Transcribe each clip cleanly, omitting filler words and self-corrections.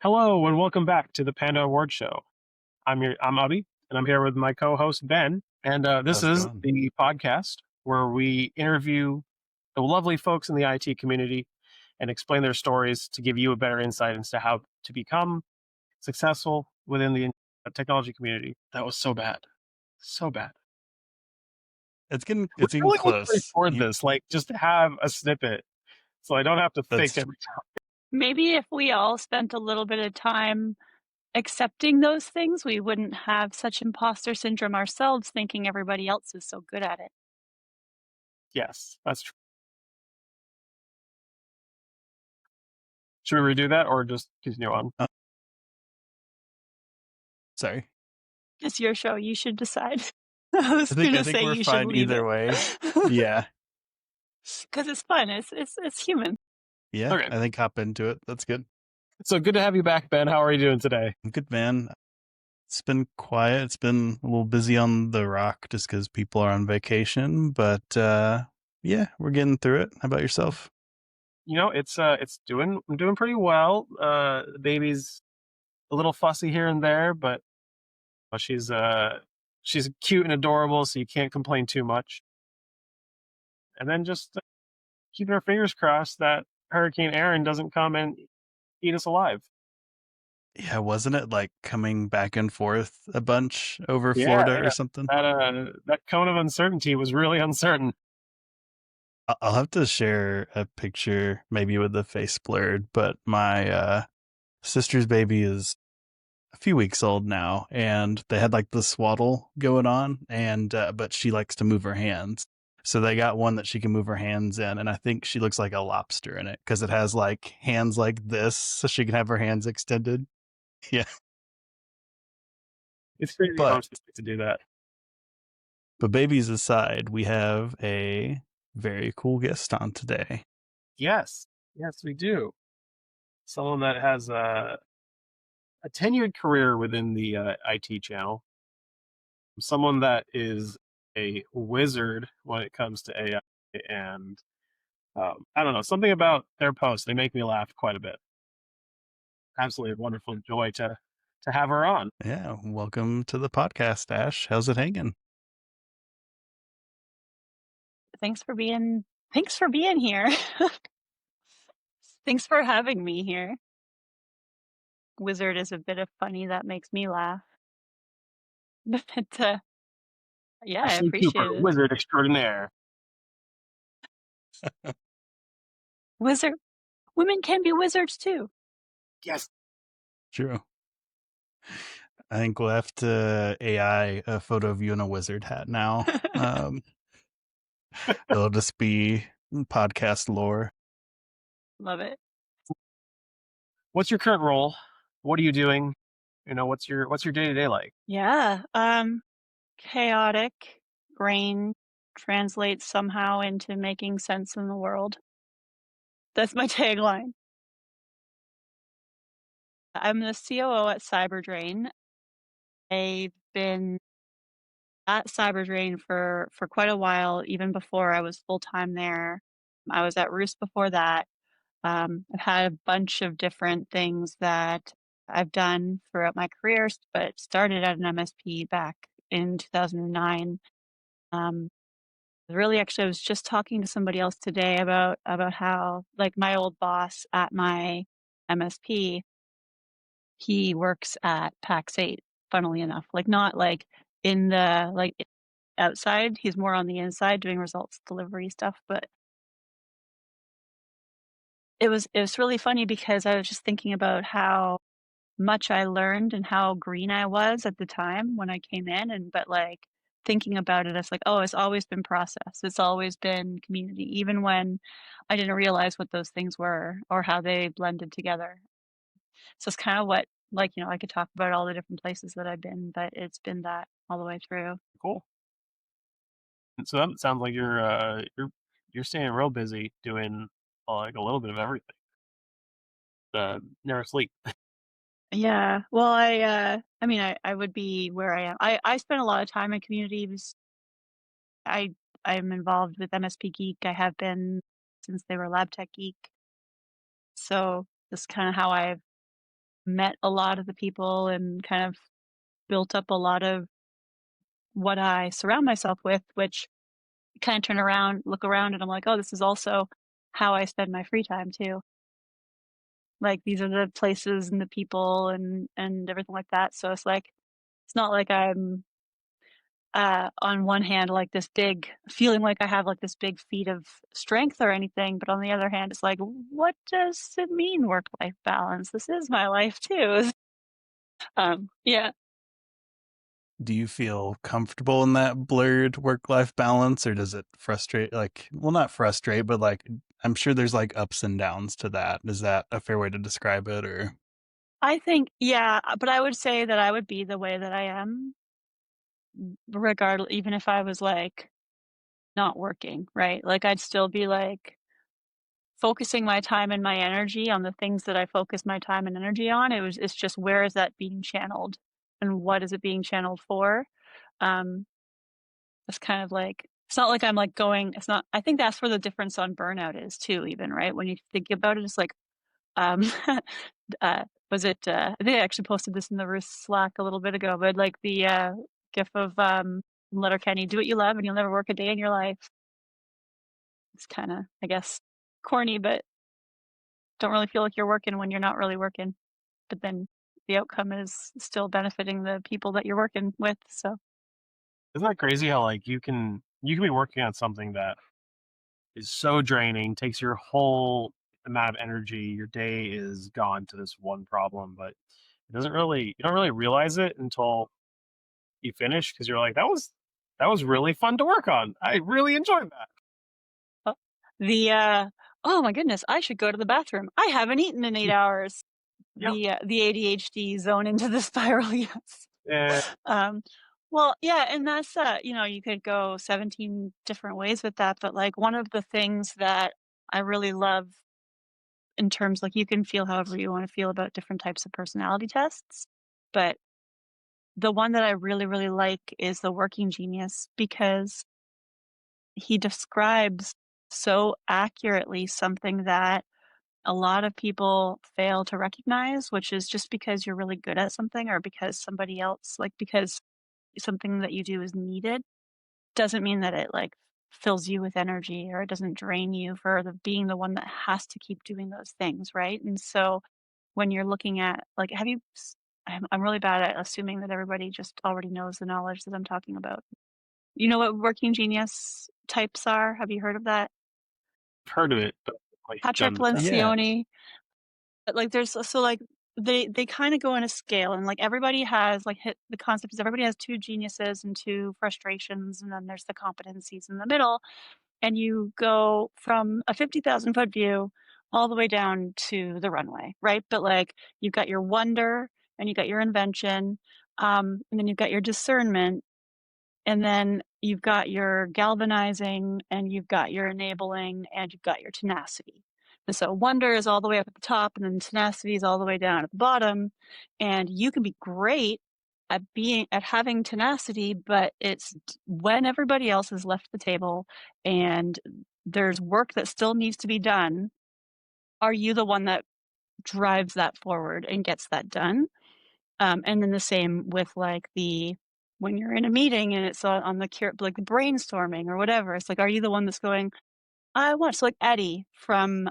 Hello and welcome back to the Panda Award Show. I'm Abhi, and I'm here with my co-host Ben. And this How's it is going? the podcast where we interview the lovely folks in the IT community and explain their stories to give you a better insight into how to become successful within the technology community. That was so bad, so bad. It's We getting really want to close. record this, like just to have a snippet, so I don't have to think That's every time. Maybe if we all spent a little bit of time accepting those things, we wouldn't have such imposter syndrome ourselves thinking everybody else is so good at it. Yes, that's true. Should we redo that or just continue on? sorry. It's your show, you should decide. I was I gonna think say we're you should fine leave either it. way. Yeah. Because it's fun, it's human. Yeah. Okay. I think hop into it. That's good. So good to have you back, Ben. How are you doing today? I'm good, man. It's been quiet. It's been a little busy on the rock just because people are on vacation. But yeah, we're getting through it. How about yourself? I'm doing pretty well. The baby's a little fussy here and there, but she's cute and adorable, so you can't complain too much. And then just keeping our fingers crossed that Hurricane Aaron doesn't come and eat us alive. Yeah, wasn't it like coming back and forth a bunch over Yeah, Florida or something? that cone of uncertainty was really uncertain. I'll have to share a picture, maybe with the face blurred, but my sister's baby is a few weeks old now, and they had like the swaddle going on, and but she likes to move her hands. So they got one that she can move her hands in, and I think she looks like a lobster in it because it has like hands like this, so she can have her hands extended. Yeah, It's crazy how much but they like to do that. babies aside, we have a very cool guest on today. Yes, yes, we do. Someone that has a tenured career within the IT channel. Someone that is a wizard when it comes to AI, and I don't know, something about their posts, they make me laugh quite a bit. Absolutely a wonderful joy to have her on. Yeah, welcome to the podcast, Ash. How's it hanging? Thanks for being here. Thanks for having me here. Wizard is a bit of funny that makes me laugh. But yeah, I Ashley Cooper, appreciate it. wizard extraordinaire. Wizard women can be wizards too. Yes. True. I think we'll have to AI a photo of you in a wizard hat now. It'll just be podcast lore. Love it. What's your current role? What are you doing? What's your day-to-day like? Yeah. Chaotic brain translates somehow into making sense in the world. That's my tagline. I'm the COO at CyberDrain. I've been at CyberDrain for quite a while, even before I was full-time there. I was at Roost before that. I've had a bunch of different things that I've done throughout my career, but started at an MSP back in 2009. Really, actually, I was just talking to somebody else today about how, like, my old boss at my MSP, he works at PAX 8, funnily enough. Like, not, like, in the like, outside, he's more on the inside doing results delivery stuff, but it was really funny because I was just thinking about how much I learned and how green I was at the time when I came in, but, like, thinking about it, it's like, "Oh, it's always been process. It's always been community," even when I didn't realize what those things were or how they blended together. So it's kinda what, like, I could talk about all the different places that I've been, but it's been that all the way through. Cool. And so that sounds like you're staying real busy doing like a little bit of everything. Never sleep. Yeah. Well, I mean, I would be where I am. I spend a lot of time in communities. I I'm involved with MSP Geek. I have been since they were LabTech Geek. So that's kind of how I've met a lot of the people and kind of built up a lot of what I surround myself with, which kind of turn around, look around, and I'm like, oh, this is also how I spend my free time too. Like these are the places and the people and everything like that. So it's like it's not like I'm on one hand like this big feeling like I have like this big feat of strength or anything, but on the other hand, it's like, what does it mean work life balance? This is my life too. Yeah. Do you feel comfortable in that blurred work-life balance, or does it frustrate, like, well, not frustrate, but like, I'm sure there's like ups and downs to that. Is that a fair way to describe it, or? I think, yeah, but I would say that I would be the way that I am, regardless, even if I was like not working, right? Like I'd still be like focusing my time and my energy on the things that I focus my time and energy on. It's just where is that being channeled and what is it being channeled for? Um, it's kind of like it's not like I'm like going, it's not, I think that's where the difference on burnout is too, even, right? When you think about it, it's like um was it I think I actually posted this in the Roost Slack a little bit ago, but like the gif of Letterkenny, do what you love and you'll never work a day in your life. It's kind of, I guess, corny, but don't really feel like you're working when you're not really working. But then the outcome is still benefiting the people that you're working with. So Isn't that crazy how like you can be working on something that is so draining, takes your whole amount of energy, your day is gone to this one problem, but it doesn't really you don't really realize it until you finish because you're like, that was really fun to work on. I really enjoyed that. uh, the oh my goodness, I should go to the bathroom. I haven't eaten in 8 hours. Yep. The ADHD zone into the spiral, yes. Yeah. Um, well, yeah, and that's you could go 17 different ways with that, but like one of the things that I really love in terms like you can feel however you want to feel about different types of personality tests, but the one that I really, really like is the working genius because he describes so accurately something that a lot of people fail to recognize, which is just because you're really good at something or because somebody else, like because something that you do is needed, doesn't mean that it like fills you with energy or it doesn't drain you for being the one that has to keep doing those things, right? And so when you're looking at like, I'm really bad at assuming that everybody just already knows the knowledge that I'm talking about. You know what working genius types are? Have you heard of that? I've heard of it, but like Patrick done the test. Yeah. Lencioni. But, like, there's so, like, they kinda go in a scale, and, like, everybody has, like, hit the concept is everybody has 2 geniuses and 2 frustrations, and then there's the competencies in the middle, and you go from a 50,000-foot view all the way down to the runway, right? But, like, you've got your wonder, and you got your invention, and then you've got your discernment, and then you've got your galvanizing, and you've got your enabling, and you've got your tenacity. And so wonder is all the way up at the top, and then tenacity is all the way down at the bottom. And you can be great at having tenacity, but it's when everybody else has left the table and there's work that still needs to be done, are you the one that drives that forward and gets that done? And then the same with like when you're in a meeting and it's on the like the brainstorming or whatever, it's like, are you the one that's going, I want, so like Eddie from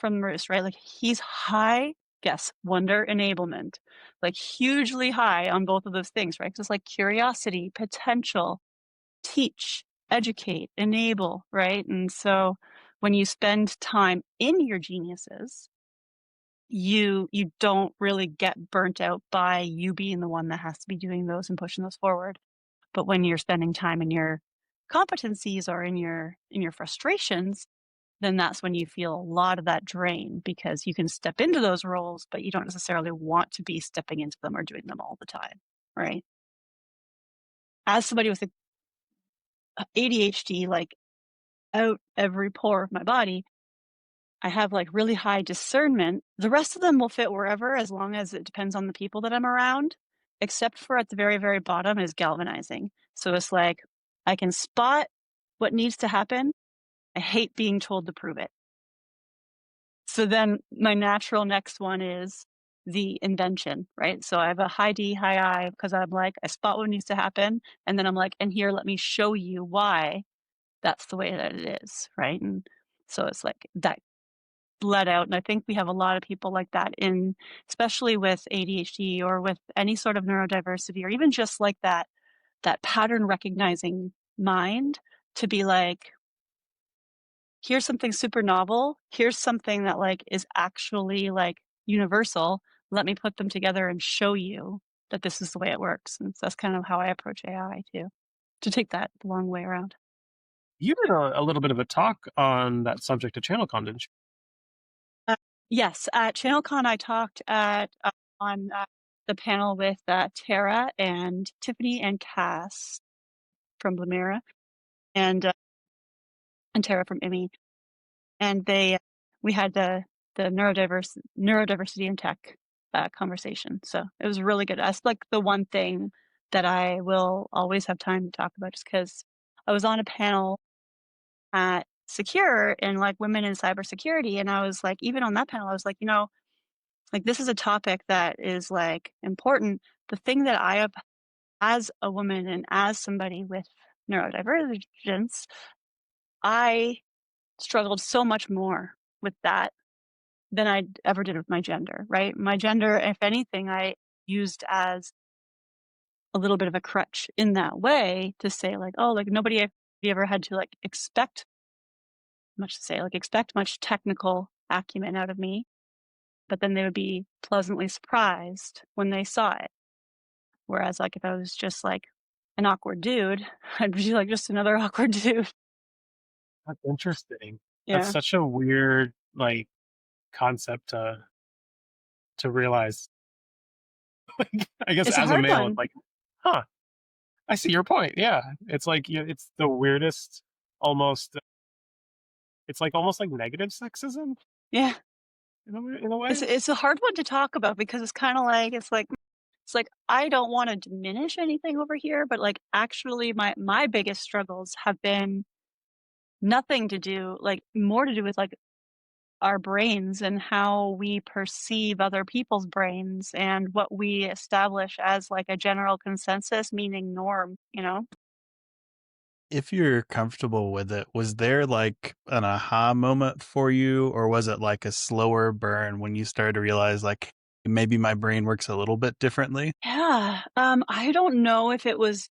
Roost, right? Like he's high, guess, wonder enablement, like hugely high on both of those things, right? 'Cause it's like curiosity, potential, teach, educate, enable, right? And so when you spend time in your geniuses, you don't really get burnt out by you being the one that has to be doing those and pushing those forward. But when you're spending time in your competencies or in your frustrations, then that's when you feel a lot of that drain because you can step into those roles, but you don't necessarily want to be stepping into them or doing them all the time, right? As somebody with ADHD, like out every pore of my body, I have like really high discernment. The rest of them will fit wherever as long as it depends on the people that I'm around, except for at the very, very bottom is galvanizing. So it's like I can spot what needs to happen. I hate being told to prove it. So then my natural next one is the invention, right? So I have a high D, high I because I'm like, I spot what needs to happen. And then I'm like, and here, let me show you why that's the way that it is, right? And so it's like that bled out. And I think we have a lot of people like that in, especially with ADHD or with any sort of neurodiversity, or even just like that pattern recognizing mind to be like, here's something super novel. Here's something that like is actually like universal. Let me put them together and show you that this is the way it works. And so that's kind of how I approach AI too, to take that the long way around. You did a little bit of a talk on that subject at ChannelCon, didn't you? Yes, at ChannelCon, I talked at on the panel with Tara and Tiffany and Cass from Blamira and Tara from IMI, and we had the neurodiversity in tech conversation. So it was really good. That's like the one thing that I will always have time to talk about, just because I was on a panel at Secure and like women in cybersecurity, and I was like, even on that panel, I was like, like this is a topic that is like important. The thing that I have as a woman and as somebody with neurodivergence, I struggled so much more with that than I ever did with my gender, right? My gender, if anything, I used as a little bit of a crutch in that way to say like, oh, like nobody ever had to like expect much technical acumen out of me, but then they would be pleasantly surprised when they saw it. Whereas like if I was just like an awkward dude, I'd be like just another awkward dude. That's interesting. That's Yeah. such a weird like concept to realize. I guess It's a as a hard male, it's one. like, huh, I see your point. Yeah, it's like it's the weirdest, almost. It's like almost like negative sexism Yeah. in a way. It's a hard one to talk about because it's kind of like it's like I don't want to diminish anything over here, but like actually my biggest struggles have been nothing to do like more to do with like our brains and how we perceive other people's brains and what we establish as like a general consensus, meaning norm, you know? If you're comfortable with it, was there like an aha moment for you, or was it like a slower burn when you started to realize like maybe my brain works a little bit differently? Yeah. I don't know if it was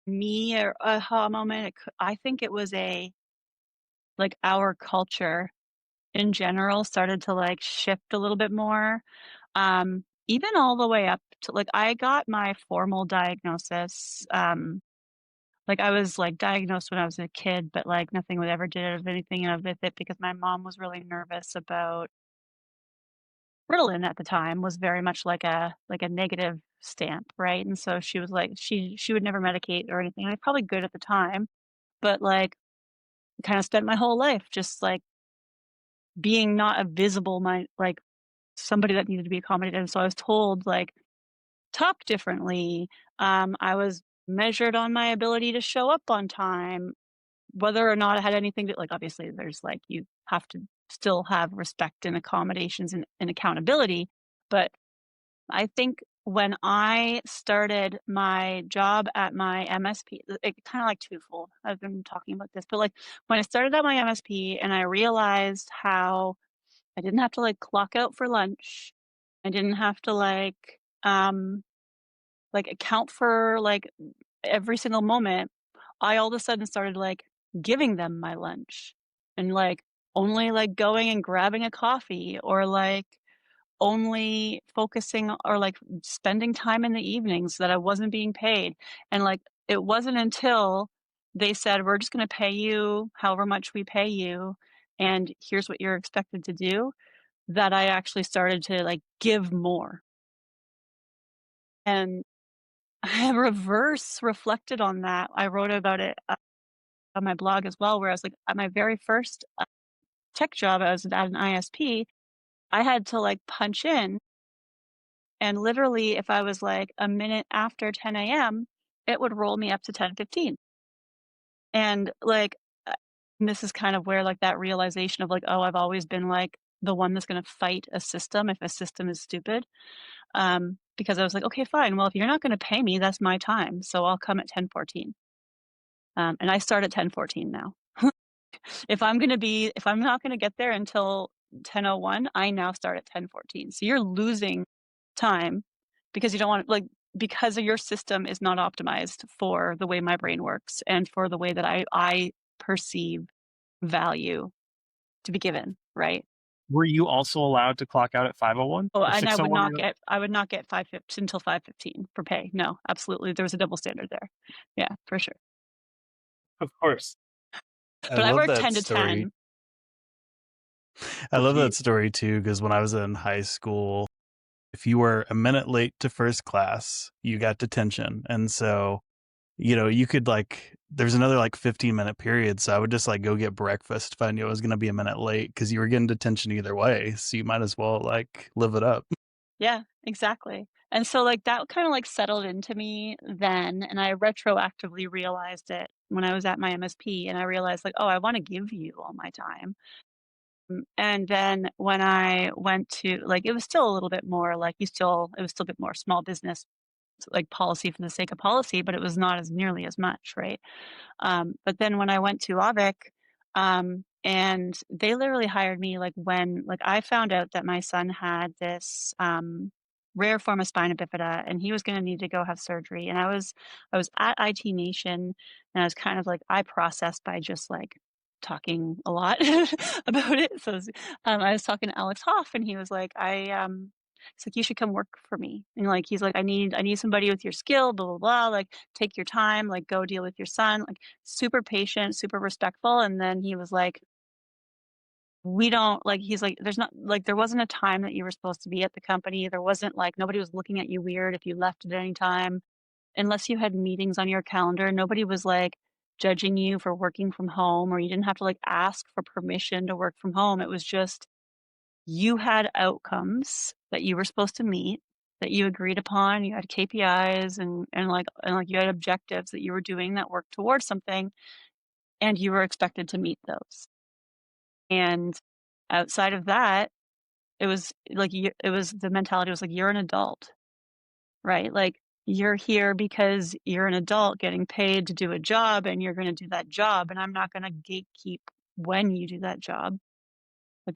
me or a aha moment. I think it was like our culture in general started to like shift a little bit more. Even all the way up to like I got my formal diagnosis. Like I was like diagnosed when I was a kid, but like nothing would ever did of anything of it because my mom was really nervous about Ritalin at the time was very much like a negative stamp, right? And so she was like she would never medicate or anything. And it's probably good at the time, but like kind of spent my whole life just like being not a visible my like somebody that needed to be accommodated. And so I was told like talk differently. I was measured on my ability to show up on time, whether or not it had anything to like obviously there's like you have to still have respect and accommodations and accountability. But I think when I started my job at my MSP, it kind of like twofold. I've been talking about this, but like when I started at my MSP and I realized how I didn't have to like clock out for lunch. I didn't have to like account for like every single moment. I all of a sudden started like giving them my lunch and like only like going and grabbing a coffee or like only focusing or like spending time in the evenings that I wasn't being paid. And like it wasn't until they said, we're just going to pay you however much we pay you. And here's what you're expected to do that I actually started to like give more. And I reverse reflected on that. I wrote about it on my blog as well, where I was like, at my very first tech job, I was at an ISP. I had to like punch in, and literally, if I was like a minute after 10 a.m., it would roll me up to 10:15. And like, this is kind of where like that realization of like, oh, I've always been like the one that's going to fight a system if a system is stupid. Because I was like, okay, fine. Well, if you're not going to pay me, that's my time. So I'll come at 10:14. And I start at 10:14 now. If I'm not going to get there until 10:01, I now start at 10:14. So you're losing time because you don't want to, because your system is not optimized for the way my brain works and for the way that I perceive value to be given, right? Were you also allowed to clock out at 5:01 Oh, or and I would 6:01? not get 5:15 until 5:15 for pay. No, absolutely. There was a double standard there. Yeah, for sure. Of course. I But I love worked that 10 to story. 10. I love Okay. that story too, because when I was in high school, if you were a minute late to first class, you got detention. And so, you could there's another 15-minute period. So I would just go get breakfast if I knew I was going to be a minute late because you were getting detention either way. So you might as well live it up. Yeah, exactly. And so that kind of settled into me then, and I retroactively realized it when I was at my MSP, and I realized oh, I want to give you all my time. And then when I went to it was still a little bit more it was still a bit more small business, policy for the sake of policy, but it was not as nearly as much, right? But then when I went to Avik, and they literally hired me when I found out that my son had this rare form of spina bifida and he was going to need to go have surgery. And I was at IT Nation, and I was kind of I processed by just talking a lot about it. So I was talking to Alex Hoff, and he was he's like, you should come work for me. And he's like, I need somebody with your skill, blah, blah, blah. Take your time, go deal with your son. Super patient, super respectful. And then he was like, we don't he's like, there's not there wasn't a time that you were supposed to be at the company. There wasn't nobody was looking at you weird if you left at any time, unless you had meetings on your calendar. Nobody was judging you for working from home, or you didn't have to ask for permission to work from home. It was just, you had outcomes that you were supposed to meet, that you agreed upon. You had KPIs and you had objectives that you were doing that worked towards something, and you were expected to meet those. And outside of that, it was the mentality was you're an adult, right? You're here because you're an adult getting paid to do a job, and you're going to do that job, and I'm not going to gatekeep when you do that job.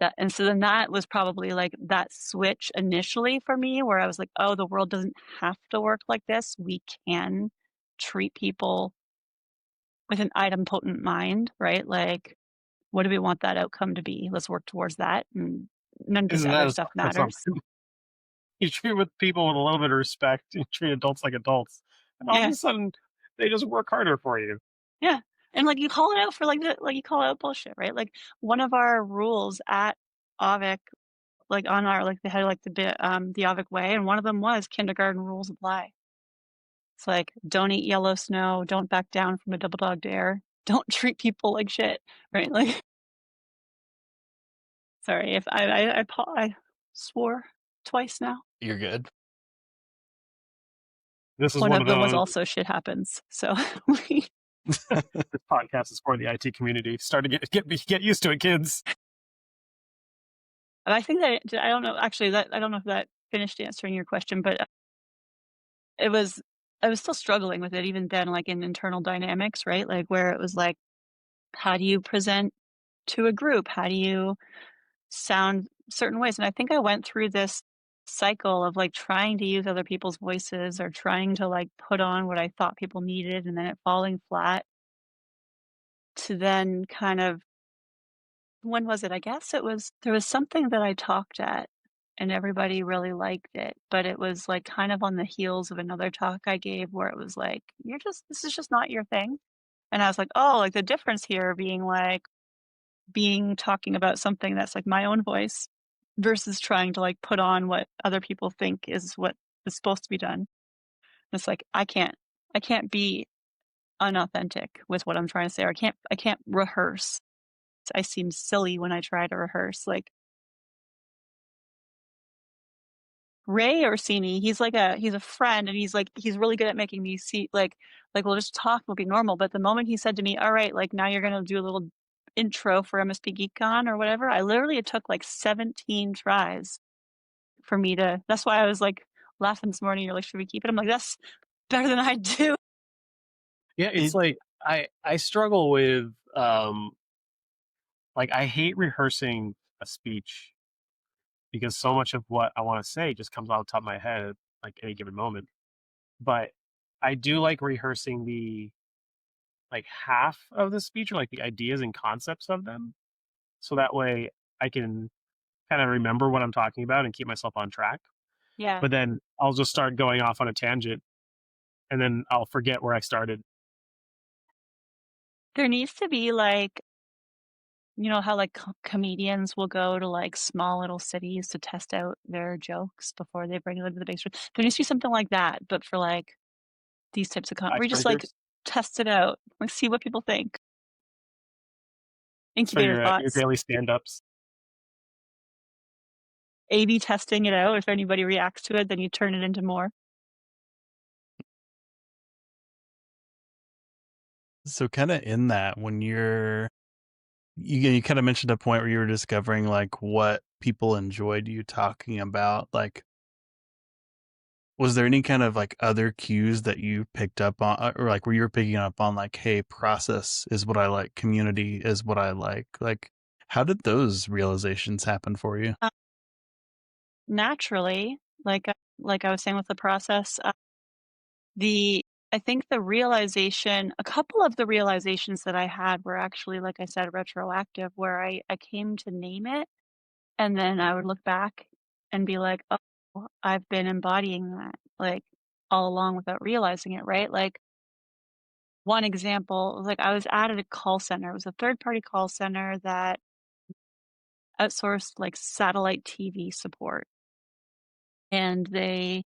That, and so then that was probably that switch initially for me, where I was oh, the world doesn't have to work like this. We can treat people with an idempotent mind, right? What do we want that outcome to be? Let's work towards that, and none of this Isn't that other a stuff sign of matters. something? You treat with people with a little bit of respect. You treat adults like adults, and all of Yeah, a sudden they just work harder for you. yeah, and you call it out for you call out bullshit, right? One of our rules at Avik, on our they had the Avik way, and one of them was kindergarten rules apply. It's don't eat yellow snow, don't back down from a double dog dare, don't treat people like shit, right? Sorry if I swore twice now. You're good. This is One one of of them was those. also shit happens. So This podcast is for the IT community. Start to get used to it, kids. I think that I don't know. Actually, I don't know if that finished answering your question, but I was still struggling with it even then, in internal dynamics, right? Where it was how do you present to a group? How do you sound certain ways? And I think I went through this cycle of trying to use other people's voices, or trying to put on what I thought people needed, and then it falling flat, to then kind of, when was it? I guess there was something that I talked at and everybody really liked it, but it was kind of on the heels of another talk I gave where it was this is just not your thing. And I was oh, the difference here being talking about something that's my own voice versus trying to put on what other people think is what is supposed to be done. It's I can't be unauthentic with what I'm trying to say, or I can't rehearse. I seem silly when I try to rehearse. Ray Orsini, he's he's a friend, and he's really good at making me see we'll just talk, we'll be normal. But the moment he said to me, all right, now you're gonna do a little intro for MSP GeekCon or whatever, it took like 17 tries for me to, that's why I was like laughing this morning. You're like, should we keep it? I'm like, that's better than I do. Yeah, it's It, like I struggle with like I hate rehearsing a speech because so much of what I want to say just comes off the top of my head at like any given moment. But I do like rehearsing the like half of the speech or like the ideas and concepts of them. So that way I can kind of remember what I'm talking about and keep myself on track. Yeah. But then I'll just start going off on a tangent and then I'll forget where I started. There needs to be like, you know how like comedians will go to like small little cities to test out their jokes before they bring them to the big screen. There needs to be something like that, but for like these types of where you just like Icebreakers. test it out, like see what people think. So Incubator your thoughts, daily stand-ups. A/B testing it out. If anybody reacts to it, then you turn it into more. so kind of in that, when you kind of mentioned a point where you were discovering like what people enjoyed you talking about. Like, was there any kind of like other cues that you picked up on, or like where you were picking up on, like, hey, process is what I like, community is what I like? Like, how did those realizations happen for you? Naturally, like I was saying with the process, the I think the realization, a couple of the realizations that I had were actually, like I said, retroactive, where I came to name it, and then I would look back and be like, oh, I've been embodying that like all along without realizing it, right? Like one example, like I was at a call center. It was a third party call center that outsourced like satellite TV support. And they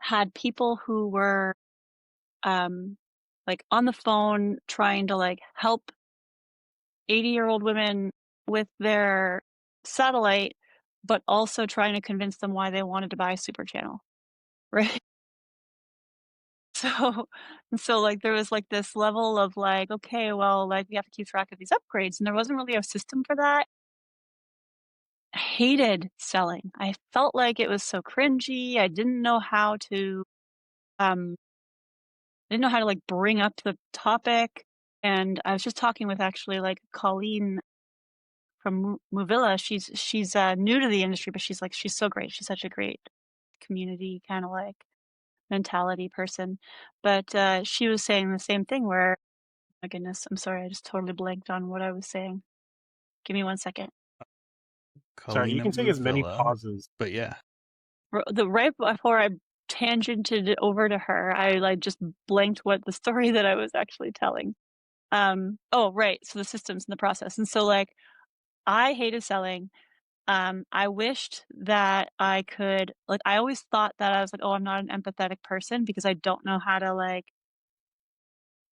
had people who were like on the phone trying to like help 80-year-old women with their satellite, but also trying to convince them why they wanted to buy a super channel, right? So, so like there was like this level of like, okay, well, like we have to keep track of these upgrades, and there wasn't really a system for that. I hated selling. I felt like it was so cringy. I didn't know how to um like bring up the topic. And I was just talking with actually like Colleen from Movilla. She's new to the industry, but she's so great. She's such a great community kind of like mentality person. But she was saying the same thing where, my goodness, I'm sorry, I just totally blanked on what I was saying. Give me 1 second. Sorry, you Colleen can take as many Muvilla. pauses. But yeah, The right before I tangented over to her, I like just blanked what the story that I was actually telling. Oh, right. So the systems and the process. And so like I hated selling. I wished that I could, like, I always thought that I was like, oh, I'm not an empathetic person because I don't know how to like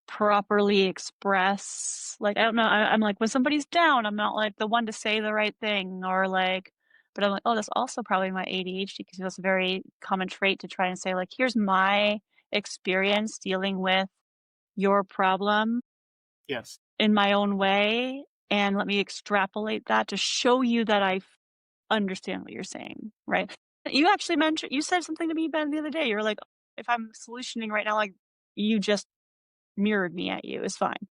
properly express, like, I don't know. I'm like, when somebody's down, I'm not like the one to say the right thing or like, but I'm like, oh, that's also probably my ADHD because that's a very common trait to try and say, like, here's my experience dealing with your problem Yes. in my own way, and let me extrapolate that to show you that I understand what you're saying, right? You actually you said something to me, Ben, the other day. You're like, if I'm solutioning right now, like you just mirrored me at you. It's fine.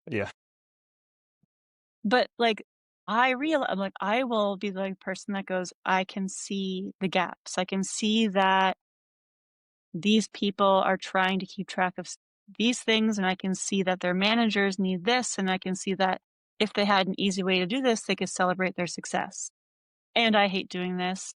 yeah. But like, I'm like, I will be the person that goes, I can see the gaps. I can see that these people are trying to keep track of these things, and I can see that their managers need this, and I can see that if they had an easy way to do this, they could celebrate their success. And I hate doing this.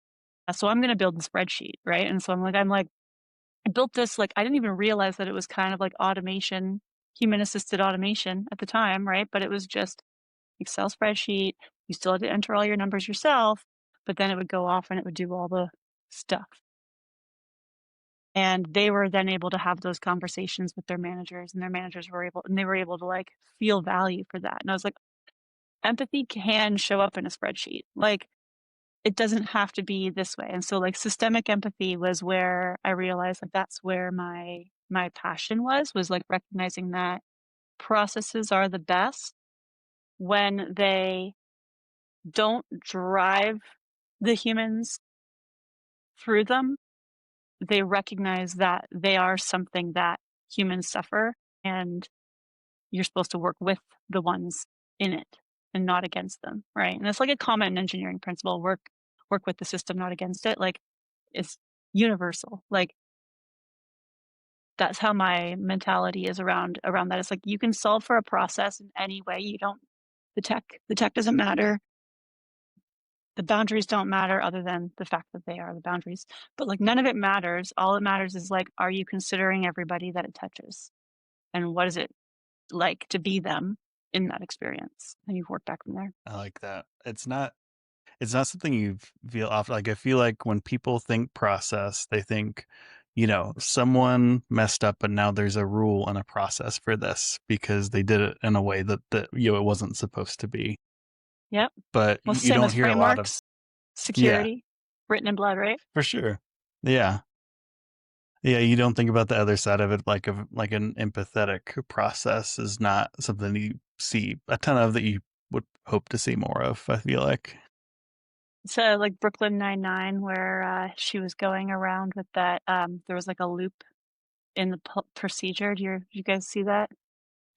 So I'm going to build the spreadsheet, right? And so I'm like, I built this, like, I didn't even realize that it was kind of like automation, human assisted automation at the time, right? But it was just Excel spreadsheet. You still had to enter all your numbers yourself, but then it would go off and it would do all the stuff. And they were then able to have those conversations with their managers, and their managers were able to like feel value for that. And I was like, empathy can show up in a spreadsheet. Like, it doesn't have to be this way. And so like systemic empathy was where I realized like that's where my passion was like recognizing that processes are the best when they don't drive the humans through them. They recognize that they are something that humans suffer, and you're supposed to work with the ones in it and not against them, right? And it's like a common engineering principle: work with the system, not against it. Like, it's universal. Like, that's how my mentality is around that. It's like, you can solve for a process in any way. You don't the tech doesn't matter. The boundaries don't matter, other than the fact that they are the boundaries. But like, none of it matters. All that matters is, like, are you considering everybody that it touches? And what is it like to be them in that experience? And you've worked back from there. I like that. It's not something you feel often. Like, I feel like when people think process, they think, someone messed up and now there's a rule and a process for this because they did it in a way that it wasn't supposed to be. Yep. But Well, you same don't as hear a lot of, frameworks, yeah, security, written in blood, right? for sure. Yeah. Yeah, you don't think about the other side of it, like an empathetic process is not something you see a ton of that you would hope to see more of, I feel like. So like Brooklyn Nine-Nine, where she was going around with that. There was like a loop in the procedure. Do you guys see that?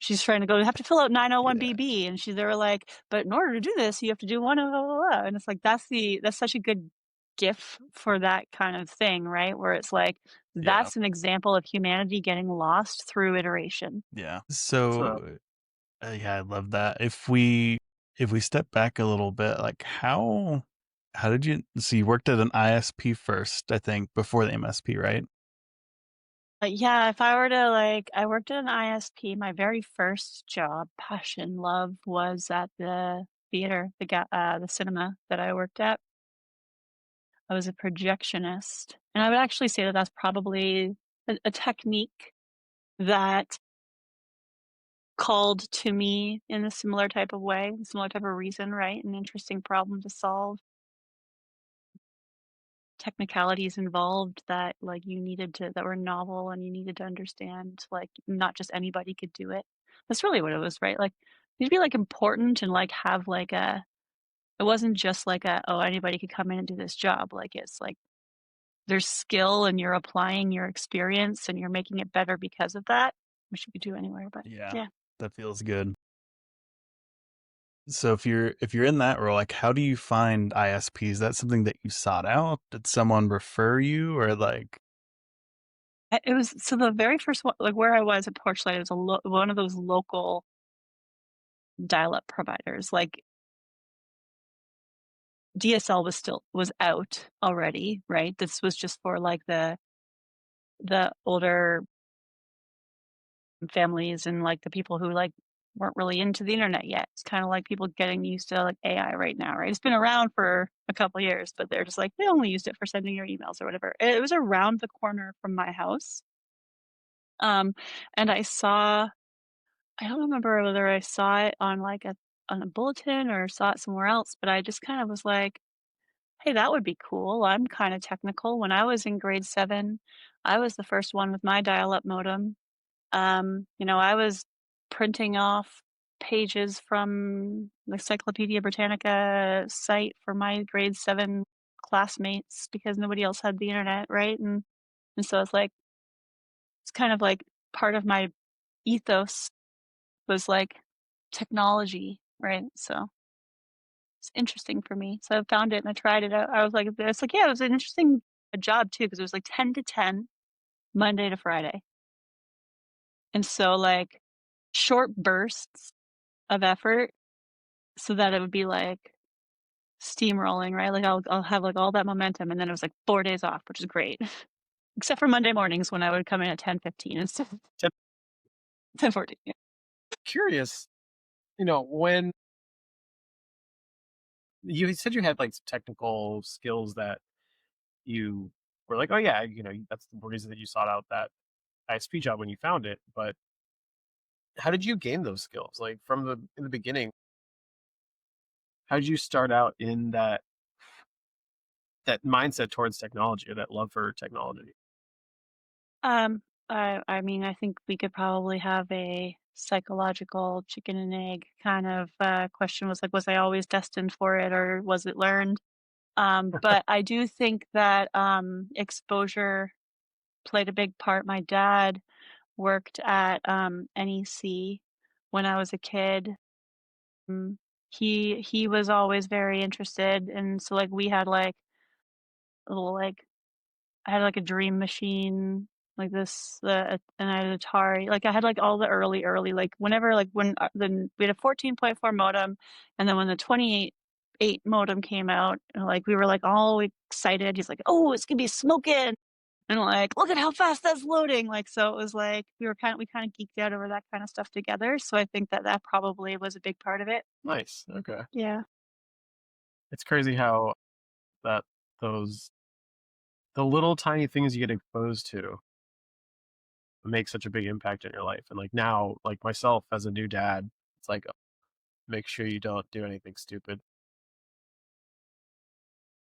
She's trying to go, you have to fill out 901 Yeah. BB, and they were like, but in order to do this, you have to do one, blah, blah, blah. And it's like, that's such a good gif for that kind of thing, right? Where it's like, Yeah. that's an example of humanity getting lost through iteration. Yeah. So So yeah, I love that. If we step back a little bit, like how did you so you worked at an ISP first, I think, before the MSP, right? But yeah, if I were to like, I worked at an ISP. My very first job, passion, love, was at the theater, the cinema that I worked at. I was a projectionist, and I would actually say that that's probably a technique that called to me in a similar type of way, similar type of reason, right? An interesting problem to solve. Technicalities involved that like that were novel, and you needed to understand, like, not just anybody could do it. That's really what it was, right? Like, you'd be like important and like have like it wasn't just like oh, anybody could come in and do this job. Like, it's like there's skill, and you're applying your experience and you're making it better because of that, which you could do anywhere. But Yeah. yeah. That feels good. So if you're in that role, like how do you find ISPs? Is that something that you sought out? Did someone refer you or like It was, so the very first one, like where I was at Porchlight, it was one of those local dial-up providers. Like, DSL was out already, right? This was just for like the older families, and like the people who like weren't really into the internet yet. It's kind of like people getting used to like AI right now, right? It's been around for a couple years, but they're just like, they only used it for sending your emails or whatever. It was around the corner from my house. And I don't remember whether I saw it on like on a bulletin or saw it somewhere else, but I just kind of was like, hey, that would be cool. I'm kind of technical. When I was in grade 7, I was the first one with my dial-up modem. I was printing off pages from the Encyclopedia Britannica site for my grade 7 classmates because nobody else had the internet, right? And so it's kind of like part of my ethos was like technology, right? So it's interesting for me. So I found it and I tried it out. I was like, yeah, it was an interesting job too, because it was like 10 to 10, Monday to Friday. And so like short bursts of effort, so that it would be like steamrolling, right? Like, I'll have like all that momentum, and then it was like 4 days off, which is great. Except for Monday mornings, when I would come in at 10:15 instead of 10:14. Yeah. curious, when you said you had like some technical skills that you were like, oh yeah, that's the reason that you sought out that ISP job when you found it. But how did you gain those skills? Like in the beginning, how did you start out in that mindset towards technology, or that love for technology? I mean, I think we could probably have a psychological chicken and egg kind of question. Was like, was I always destined for it, or was it learned? But I do think that exposure played a big part. My dad worked at NEC when I was a kid. Mm, he was always very interested, and so like we had like a little like I had like a dream machine like this, and I had an Atari. Like I had like all the early like whenever like when then we had a 14.4 modem, and then when the 28 modem came out, like we were like all excited. He's like, "Oh, it's gonna be smoking," and like, "Look at how fast that's loading!" Like so, it was like we kind of geeked out over that kind of stuff together. So I think that that probably was a big part of it. Nice. Okay. Yeah. It's crazy how that those the little tiny things you get exposed to make such a big impact in your life. And like now, like myself as a new dad, it's like make sure you don't do anything stupid.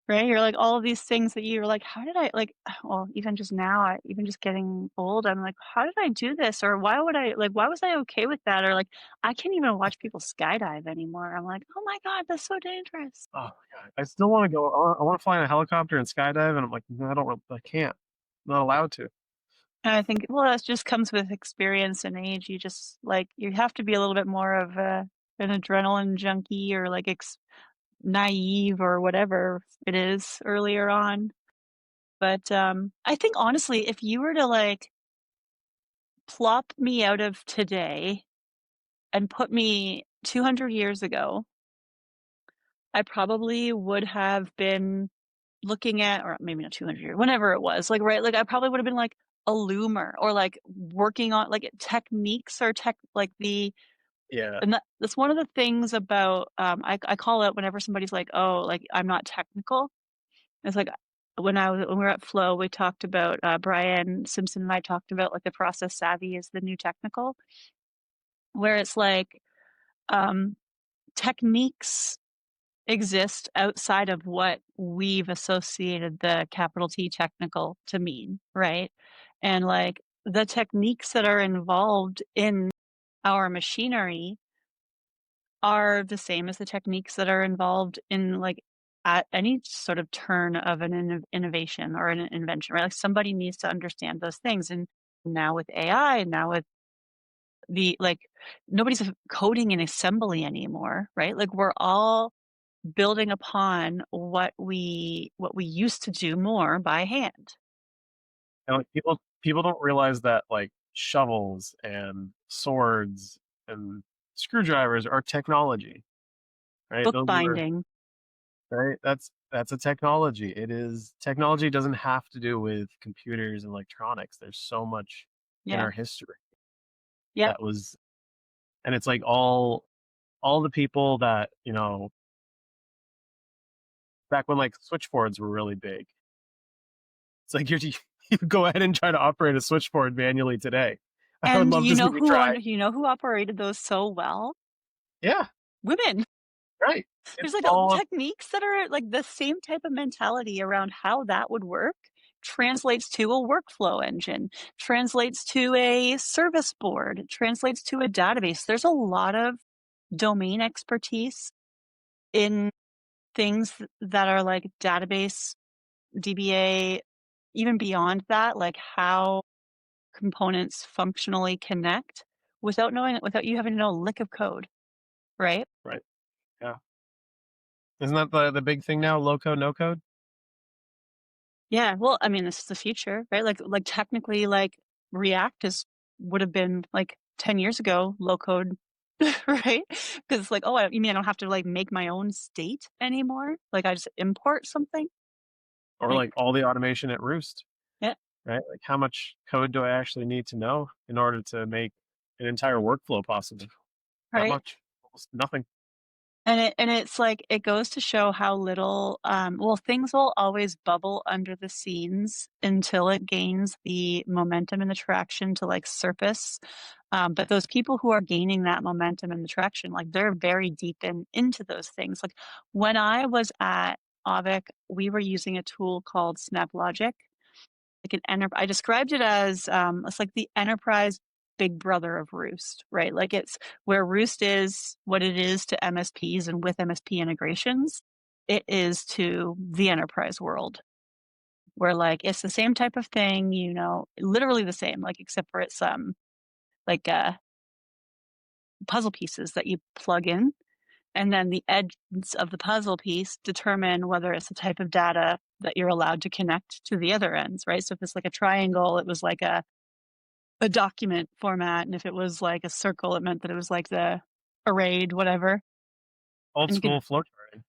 Right? You're like all of these things that you're like, how did I like well, even just now, even just getting old, I'm like, how did I do this? Or why would I like why was I okay with that? Or like I can't even watch people skydive anymore. I'm like, oh my God, that's so dangerous. Oh my god, I still want to go. I want to fly in a helicopter and skydive, and I'm like, no, I don't. I can't. I'm not allowed to. And I think well, that just comes with experience and age. You just like you have to be a little bit more of an adrenaline junkie or like naive or whatever it is earlier on. But I think honestly, if you were to like plop me out of today and put me 200 years ago, I probably would have been looking at, or maybe not 200 years, whenever it was, like, right, like I probably would have been like a loomer or like working on like techniques or like Yeah, and that's one of the things about, I call it whenever somebody's like, oh, like I'm not technical. It's like when we were at Flow, we talked about, Brian Simpson and I talked about like the process savvy is the new technical, where it's like, um, techniques exist outside of what we've associated the capital T technical to mean, right? And like the techniques that are involved in our machinery are the same as the techniques that are involved in like at any sort of turn of an innovation or an invention, right? Like somebody needs to understand those things. And now with AI, now with the like nobody's coding and assembly anymore, right? Like we're all building upon what we used to do more by hand. and like people don't realize that like shovels and swords and screwdrivers are technology, right? Those are Bookbinding. right. That's a technology. It is technology doesn't have to do with computers and electronics. There's so much in Yeah. our history Yep. that was, and it's like all the people that back when like switchboards were really big. It's like you go ahead and try to operate a switchboard manually today. I would And love to see you try. you know who operated those so well? Yeah, Women. right. There's It's like all techniques that are like the same type of mentality around how that would work translates to a workflow engine, translates to a service board, translates to a database. There's a lot of domain expertise in things that are like database, DBA, even beyond that, like how components functionally connect without you having to know a lick of code, right? right. Yeah. Isn't that the big thing now? Low code, no code? Yeah, well, I mean, this is the future, right? Like technically, like React is would have been like 10 years ago, low code, right? Because it's like, oh, you mean I don't have to like make my own state anymore? Like I just import something? Or Like, like all the automation at Roost, yeah, right? Like how much code do I actually need to know in order to make an entire workflow possible? Not right. much. Almost nothing. And it's like it goes to show how little well things will always bubble under the scenes until it gains the momentum and the traction to like surface. But those people who are gaining that momentum and the traction, like they're very deep into those things. Like when I was at Avic, we were using a tool called SnapLogic. Like I described it as it's like the enterprise big brother of Roost, right? Like it's where Roost is what it is to MSPs and with MSP integrations, it is to the enterprise world, where like it's the same type of thing, you know, literally the same, like except for it's like puzzle pieces that you plug in, and then the edges of the puzzle piece determine whether it's the type of data that you're allowed to connect to the other ends, right? So if it's like a triangle, it was like a document format, and if it was like a circle, it meant that it was like the arrayed whatever. Old And you could, school flowcharting.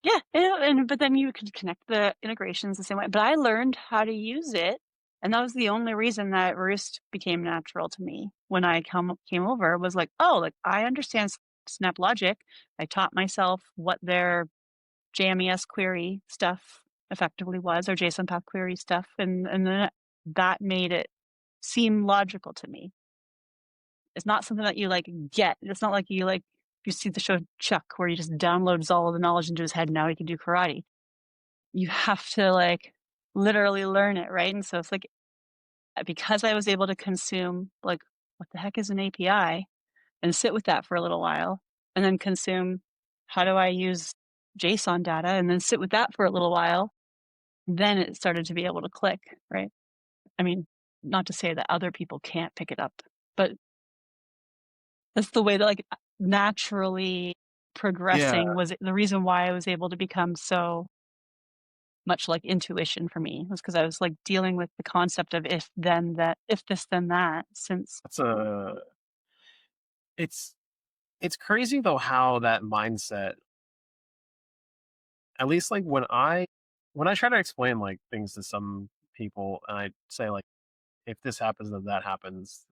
yeah, and but then you could connect the integrations the same way. But I learned how to use it, and that was the only reason that Roost became natural to me when I came over. Was like, oh, like I understand Snap Logic. I taught myself what their JMES query stuff effectively was, or JSON path query stuff, and then that made it seem logical to me. It's not something that you like get. It's not like you see the show Chuck where he just downloads all of the knowledge into his head and now he can do karate. You have to like literally learn it, right? And so it's like because I was able to consume like what the heck is an API and sit with that for a little while and then consume how do I use JSON data and then sit with that for a little while, then it started to be able to click, right? I mean, not to say that other people can't pick it up, but that's the way that like naturally progressing was the reason why I was able to become so much like intuition for me, was because I was like dealing with the concept of if then that, if this then that, since That's it's crazy though how that mindset, at least like when I try to explain like things to some people and I say like if this happens then that happens,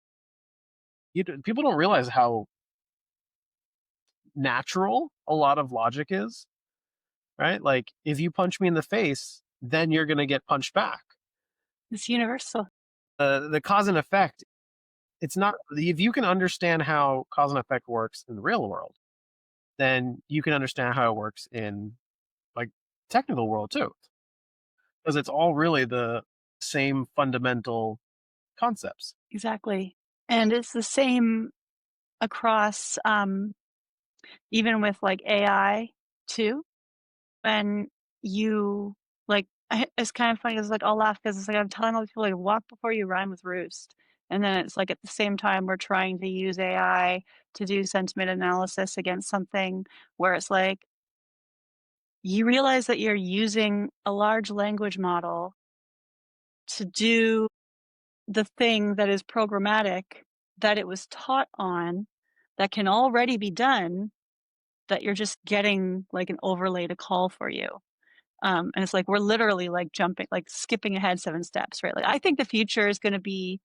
people don't realize how natural a lot of logic is, right? Like if you punch me in the face, then you're going to get punched back. it's universal. The cause and effect, it's not, if you can understand how cause and effect works in the real world, then you can understand how it works in like technical world too, because it's all really the same fundamental concepts. Exactly. And it's the same across even with like AI too. And you like it's kind of funny because like I'll laugh because it's like I'm telling all these people like walk before you run with Roost, and then it's like at the same time we're trying to use AI to do sentiment analysis against something where it's like you realize that you're using a large language model to do the thing that is programmatic that it was taught on that can already be done, that you're just getting like an overlay to call for you. And it's like we're literally like jumping, like skipping ahead 7 steps, right? Like I think the future is going to be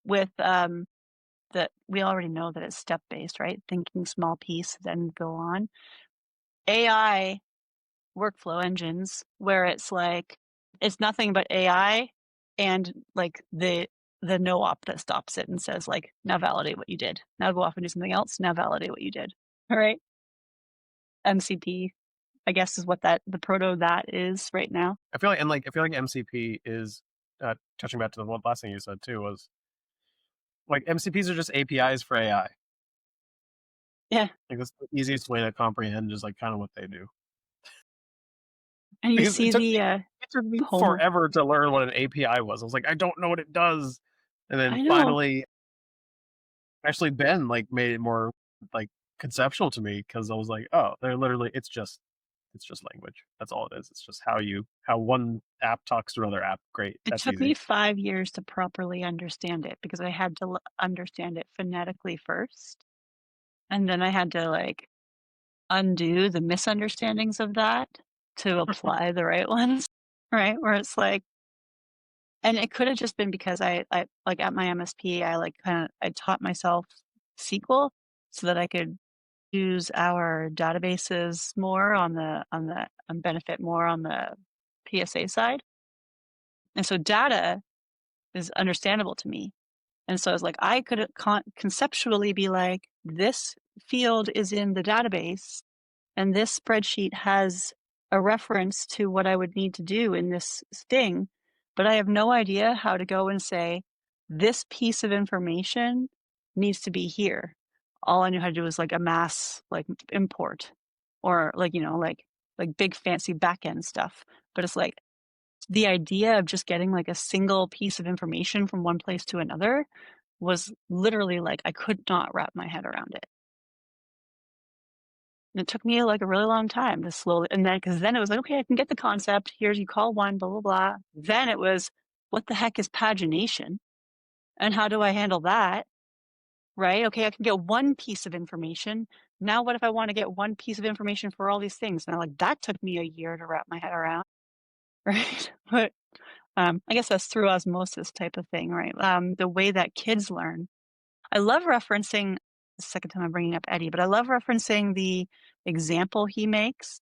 with that we already know that it's step based, right? Thinking small piece, then go on. AI workflow engines where it's like it's nothing but AI and like the no op that stops it and says like now validate what you did. Now go off and do something else. Now validate what you did. All right. MCP, I guess, is what the proto that is right now. I feel like MCP is touching back to the last thing you said too, was like MCPs are just APIs for AI. Yeah. Like that's the easiest way to comprehend just like kind of what they do. And you Because see it took me forever to learn what an API was. I was like, I don't know what it does. And then finally actually Ben like made it more like conceptual to me, because I was like, oh, they're literally it's just language. That's all it is. It's just how one app talks to another app. Great. It That's took easy. me 5 years to properly understand it because I had to understand it phonetically first. And then I had to like undo the misunderstandings of that to apply the right ones, right? Where it's like, and it could have just been because I like at my MSP, I taught myself SQL so that I could use our databases more and benefit more on the PSA side. And so data is understandable to me. And so I was like, I could conceptually be like, this field is in the database and this spreadsheet has a reference to what I would need to do in this thing, but I have no idea how to go and say, this piece of information needs to be here. All I knew how to do was like amass, like import, or like, like big fancy backend stuff. But it's like the idea of just getting like a single piece of information from one place to another was literally like I could not wrap my head around it. And it took me like a really long time to slowly, and then because then it was like, okay, I can get the concept. Here's you call one, blah blah blah. Then it was, what the heck is pagination, and how do I handle that? Right? Okay, I can get one piece of information. Now, what if I want to get one piece of information for all these things? And like that took me a year to wrap my head around, right? But I guess that's through osmosis type of thing, right? The way that kids learn. I love referencing, the second time I'm bringing up Eddie, but I love referencing the example he makes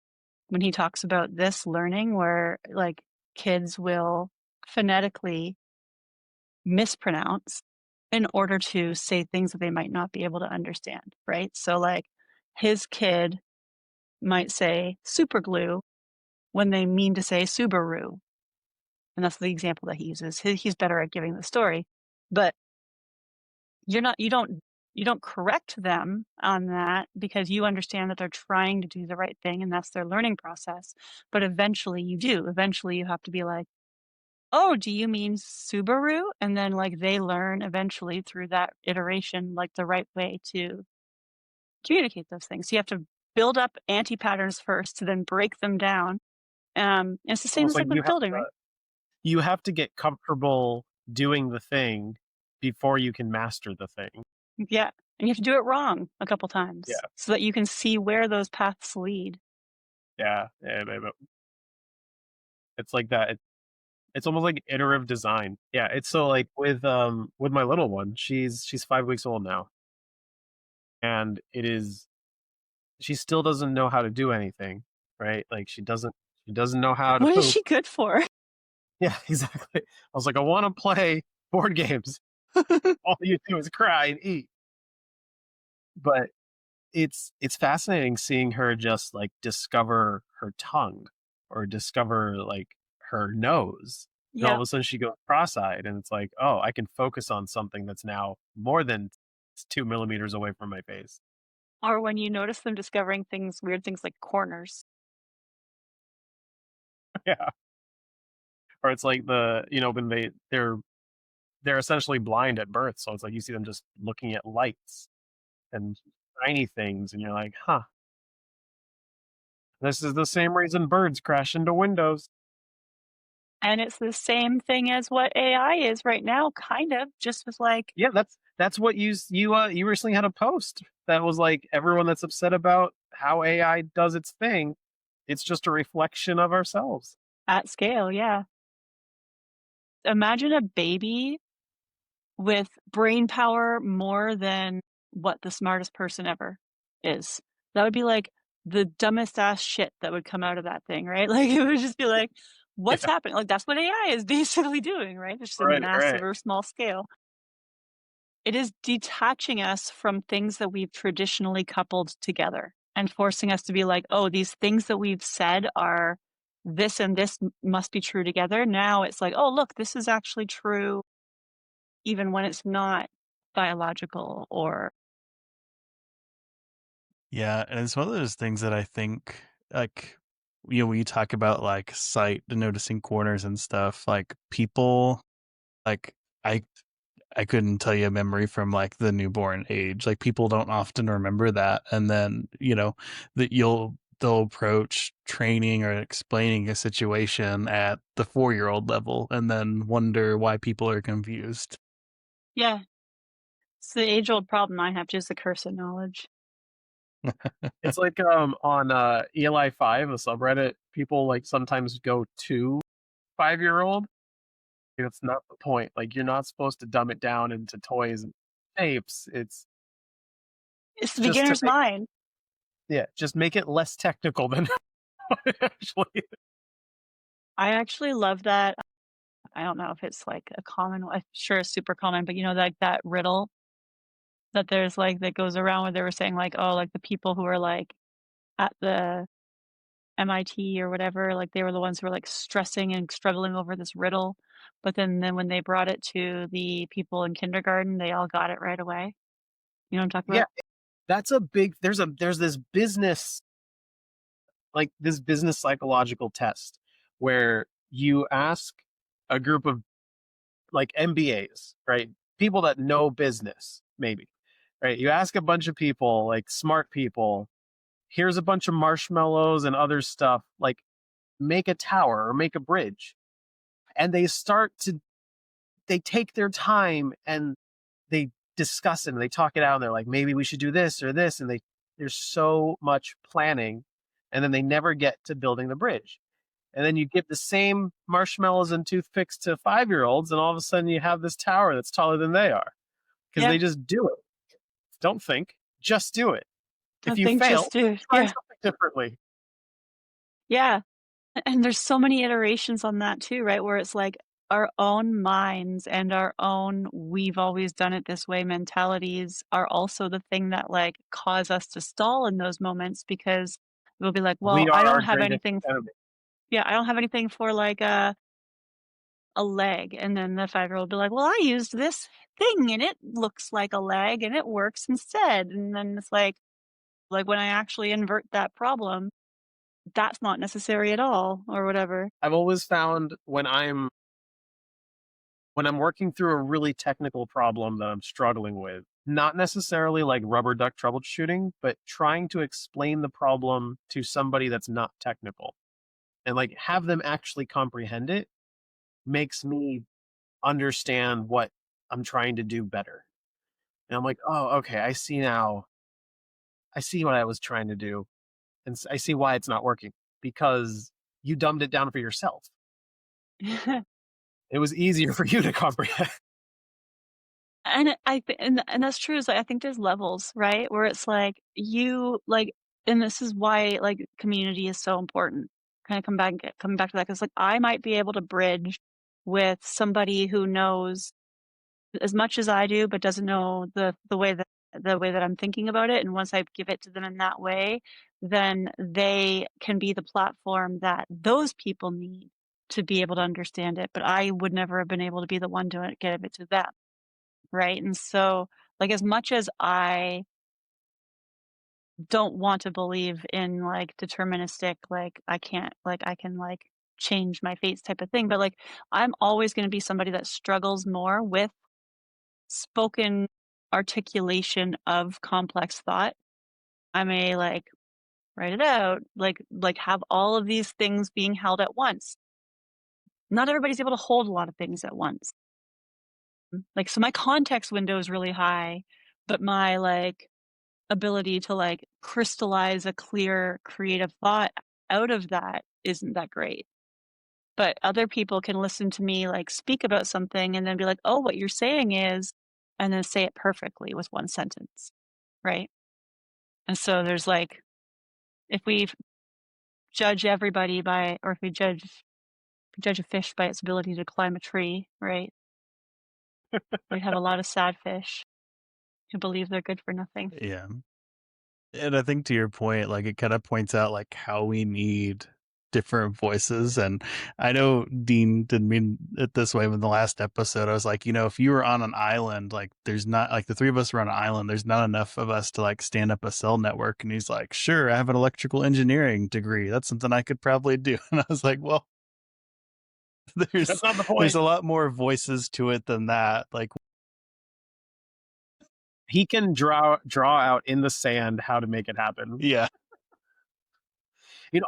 when he talks about this learning where like kids will phonetically mispronounce in order to say things that they might not be able to understand, right? So like his kid might say super glue when they mean to say Subaru. And that's the example that he uses. He's better at giving the story, but you don't correct them on that because you understand that they're trying to do the right thing and that's their learning process. But eventually you do. Eventually you have to be like, oh, do you mean Subaru? And then like they learn eventually through that iteration, like the right way to communicate those things. So you have to build up anti-patterns first to then break them down. It's the same Almost as like like with building, right? you have to get comfortable doing the thing before you can master the thing. Yeah. And you have to do it wrong a couple times Yeah. so that you can see where those paths lead. Yeah. It's like that. It's almost like iterative design. Yeah. It's so like with my little one, she's 5 weeks old now. And she still doesn't know how to do anything, right? Like she doesn't know how to What is poop. she good for? Yeah, exactly. I was like, I want to play board games. All you do is cry and eat. But it's fascinating seeing her just like discover her tongue or discover like her nose. And all Yeah. of a sudden she goes cross-eyed and it's like, oh, I can focus on something that's now more than 2 millimeters away from my face. Or when you notice them discovering things, weird things like corners. Yeah. Or it's like when they're essentially blind at birth. So it's like you see them just looking at lights and tiny things and you're like, huh, this is the same reason birds crash into windows. And it's the same thing as what AI is right now, kind of, just with like, Yeah, that's what you recently had a post that was like everyone that's upset about how AI does its thing, it's just a reflection of ourselves. at scale. Yeah. Imagine a baby with brain power more than what the smartest person ever is. That would be like the dumbest ass shit that would come out of that thing, right? Like it would just be like, what's Yeah, happening? Like that's what AI is basically doing, right? It's just a right. massive or small scale. It is detaching us from things that we've traditionally coupled together and forcing us to be like, oh, these things that we've said are this and this must be true together. Now it's like, oh, look, this is actually true even when it's not biological or. Yeah, and it's one of those things that I think, like, when you talk about like sight and noticing corners and stuff, like people, like I I couldn't tell you a memory from like the newborn age. Like people don't often remember that, and then that they'll approach training or explaining a situation at the 4-year-old level, and then wonder why people are confused. Yeah, it's the age-old problem I have, just the curse of knowledge. It's like on Eli 5, a subreddit, people like sometimes go to 5-year-old. It's not the point. Like you're not supposed to dumb it down into toys and shapes. It's It's the just to beginner's mind. just make it less technical than what it actually. I actually love that. I don't know if it's like a common, I'm sure it's super common, but like that riddle that there's like that goes around where they were saying like, oh, like the people who are like at the MIT or whatever, like, they were the ones who were, like, stressing and struggling over this riddle, but then when they brought it to the people in kindergarten, they all got it right away. You know what I'm talking Yeah, about? that's a big there's this business this business psychological test where you ask a group of like MBAs, right? People that know business, maybe. Right? You ask a bunch of people, like smart people, here's a bunch of marshmallows and other stuff, like make a tower or make a bridge. And they take their time and they discuss it and they talk it out and they're like, maybe we should do this or this. And there's so much planning and then they never get to building the bridge. And then you give the same marshmallows and toothpicks to 5-year-olds, and all of a sudden you have this tower that's taller than they are because Yeah, they just do it. Don't think, just do it. I If you think fail, just do try yeah, something differently. yeah. And there's so many iterations on that too, right? Where it's like our own minds and our own "we've always done it this way" mentalities are also the thing that, like, cause us to stall in those moments because we'll be like, "Well, We I are don't our have greatest anything." enemy. Yeah, I don't have anything for, like, a leg, and then the 5-year-old will be like, "Well, I used this thing, and it looks like a leg, and it works instead." And then it's like, when I actually invert that problem, that's not necessary at all or whatever. I've always found when I'm working through a really technical problem that I'm struggling with, not necessarily like rubber duck troubleshooting, but trying to explain the problem to somebody that's not technical and like have them actually comprehend it makes me understand what I'm trying to do better. And I'm like, oh, okay, I see now. I see what I was trying to do, and I see why it's not working because you dumbed it down for yourself. It was easier for you to comprehend. And that's true, is like, I think there's levels, right? Where it's like, and this is why, like, community is so important. Kinda coming back to that because like, I might be able to bridge with somebody who knows as much as I do, but doesn't know the way that I'm thinking about it, and once I give it to them in that way, then they can be the platform that those people need to be able to understand it, but I would never have been able to be the one to give it to them, right? And so, like, as much as I don't want to believe in, like, deterministic, like, I can, like, change my fates type of thing, but, like, I'm always gonna be somebody that struggles more with spoken articulation of complex thought. I may, like, write it out, have all of these things being held at once. Not everybody's able to hold a lot of things at once. Like, so my context window is really high, but my, like, ability to, like, crystallize a clear creative thought out of that isn't that great. But other people can listen to me, like, speak about something and then be like, "Oh, what you're saying is," and then say it perfectly with one sentence, right? And so there's, like, if we judge everybody by or if we judge a fish by its ability to climb a tree, right? We'd have a lot of sad fish who believe they're good for nothing. Yeah. And I think to your point, like it kind of points out like how we need different voices. And I know Dean didn't mean it this way, but in the last episode, I was like, if you were on an island, like there's not like the three of us were on an island, there's not enough of us to like stand up a cell network. And he's like, sure, I have an electrical engineering degree. That's something I could probably do. And I was like, well, there's That's not the there's point. a lot more voices to it than that. Like, He can draw out in the sand how to make it happen. yeah.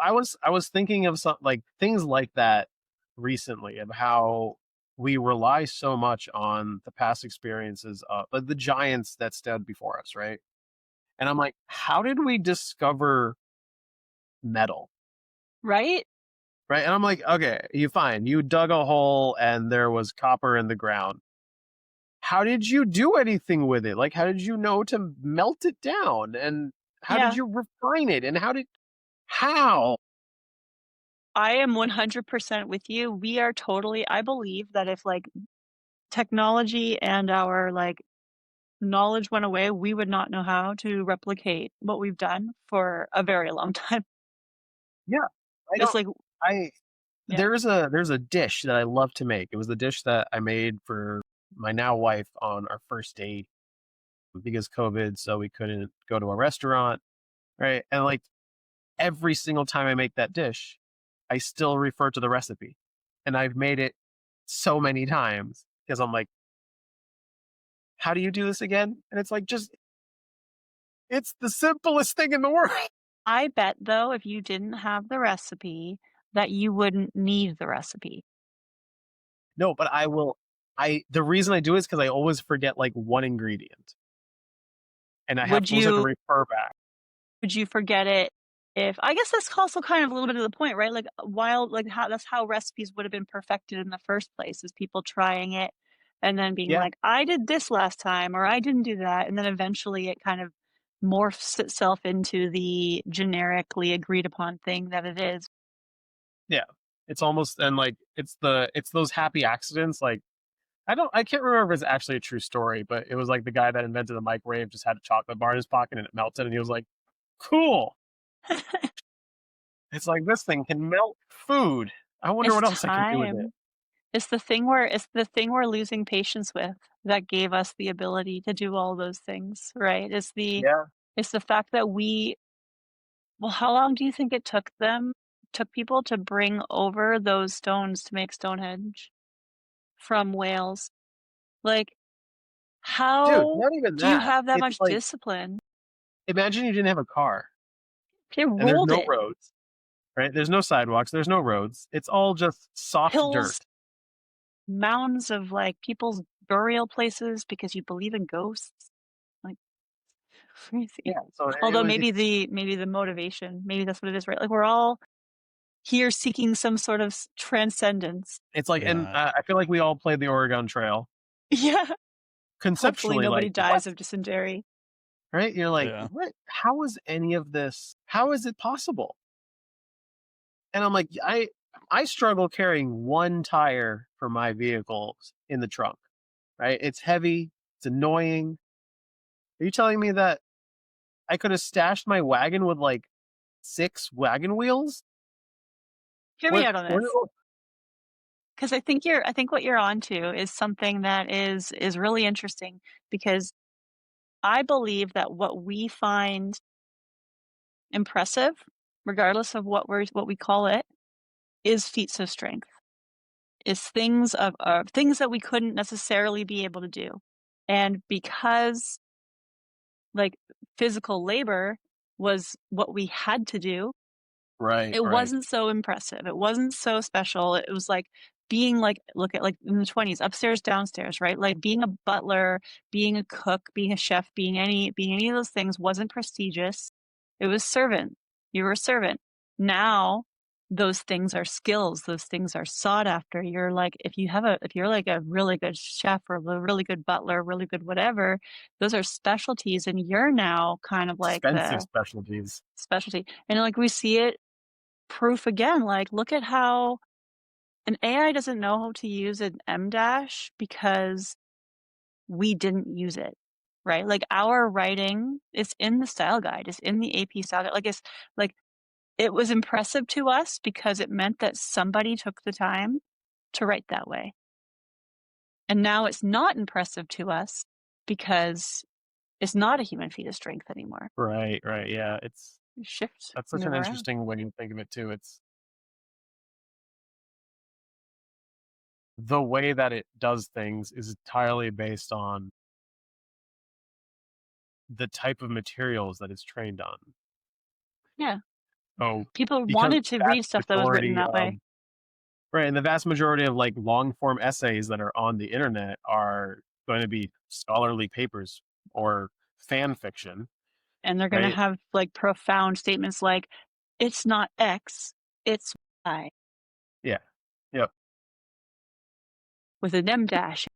I was thinking of some like things like that recently of how we rely so much on the past experiences of like the giants that stood before us, right? And I'm like, how did we discover metal? Right? Right? And I'm like, okay, you dug a hole and there was copper in the ground. How did you do anything with it? Like, how did you know to melt it down? And how did Yeah. you refine it? And how? I am 100% with you. We are totally I believe that if, like, technology and our, like, knowledge went away, we would not know how to replicate what we've done for a very long time. Yeah. I It's don't like, I yeah. there's a dish that I love to make. It was the dish that I made for my now wife on our first date because COVID, so we couldn't go to a restaurant, right? And like every single time I make that dish, I still refer to the recipe. And I've made it so many times because I'm like, how do you do this again? And it's like, just, it's the simplest thing in the world. I bet though, if you didn't have the recipe, that you wouldn't need the recipe. No, but the reason I do it is because I always forget like one ingredient and I Would always have to you refer back. would you forget it if I guess that's also kind of a little bit of the point, right? Like while like how that's how recipes would have been perfected in the first place, is people trying it and then being Yeah. like, I did this last time or I didn't do that. And then eventually it kind of morphs itself into the generically agreed upon thing that it is. Yeah. It's almost, and like, it's those happy accidents. Like, I can't remember if it's actually a true story, but it was like the guy that invented the microwave just had a chocolate bar in his pocket and it melted and he was like, cool. It's like this thing can melt food. I wonder It's what else I can do with it. time. It's the thing we're losing patience with that gave us the ability to do all those things, right? Yeah. It's the fact that well, how long do you think it took people to bring over those stones to make Stonehenge from Wales? Like, Dude, how not even do you that. have that It's much like, discipline? imagine you didn't have a car They and there's rolled no it. roads, right? There's no sidewalks, there's no roads. It's all just soft Hills, dirt. mounds of like people's burial places because you believe in ghosts. Like crazy. Yeah. So Although it's maybe the motivation, maybe that's what it is, right? Like we're all here seeking some sort of transcendence. it's like, and Yeah. I feel like we all played the Oregon Trail. Yeah. Hopefully Conceptually, nobody like, what? dies of dysentery. Right? You're like, Yeah. what? How is any of this? How is it possible? And I'm like, I struggle carrying one tire for my vehicles in the trunk. Right? It's heavy. It's annoying. Are you telling me that I could have stashed my wagon with like 6 wagon wheels? Hear me What? out on this. Because I think what you're onto is something that is really interesting because I believe that what we find impressive, regardless of what we call it, is feats of strength. Is things that we couldn't necessarily be able to do. And because like physical labor was what we had to do, Right, it right. wasn't so impressive. It wasn't so special. It was like being like, look at like in the 20s, upstairs, downstairs, right? Like being a butler, being a cook, being a chef, being any of those things wasn't prestigious. It was servant. You were a servant. Now those things are skills. Those things are sought after. You're like, if you're like a really good chef or a really good butler, really good whatever, those are specialties. And you're now kind of like Expensive the specialties. specialty. And like we see it proof again. Like, look at how an AI doesn't know how to use an M dash because we didn't use it, right? Like our writing is in the style guide, is in the AP style guide. Like it's like it was impressive to us because it meant that somebody took the time to write that way. And now it's not impressive to us because it's not a human feat of strength anymore. Right, right. Yeah, Shift, that's such move an around. interesting way to think of it too. It's the way that it does things is entirely based on the type of materials that it's trained on. Yeah. Oh, People because wanted to the vast read stuff that was written majority that of way. right, and the vast majority of like long form essays that are on the internet are going to be scholarly papers or fan fiction, And they're gonna right? have, like, profound statements like, "It's not X, it's Y," Yeah. Yep. with an M dash.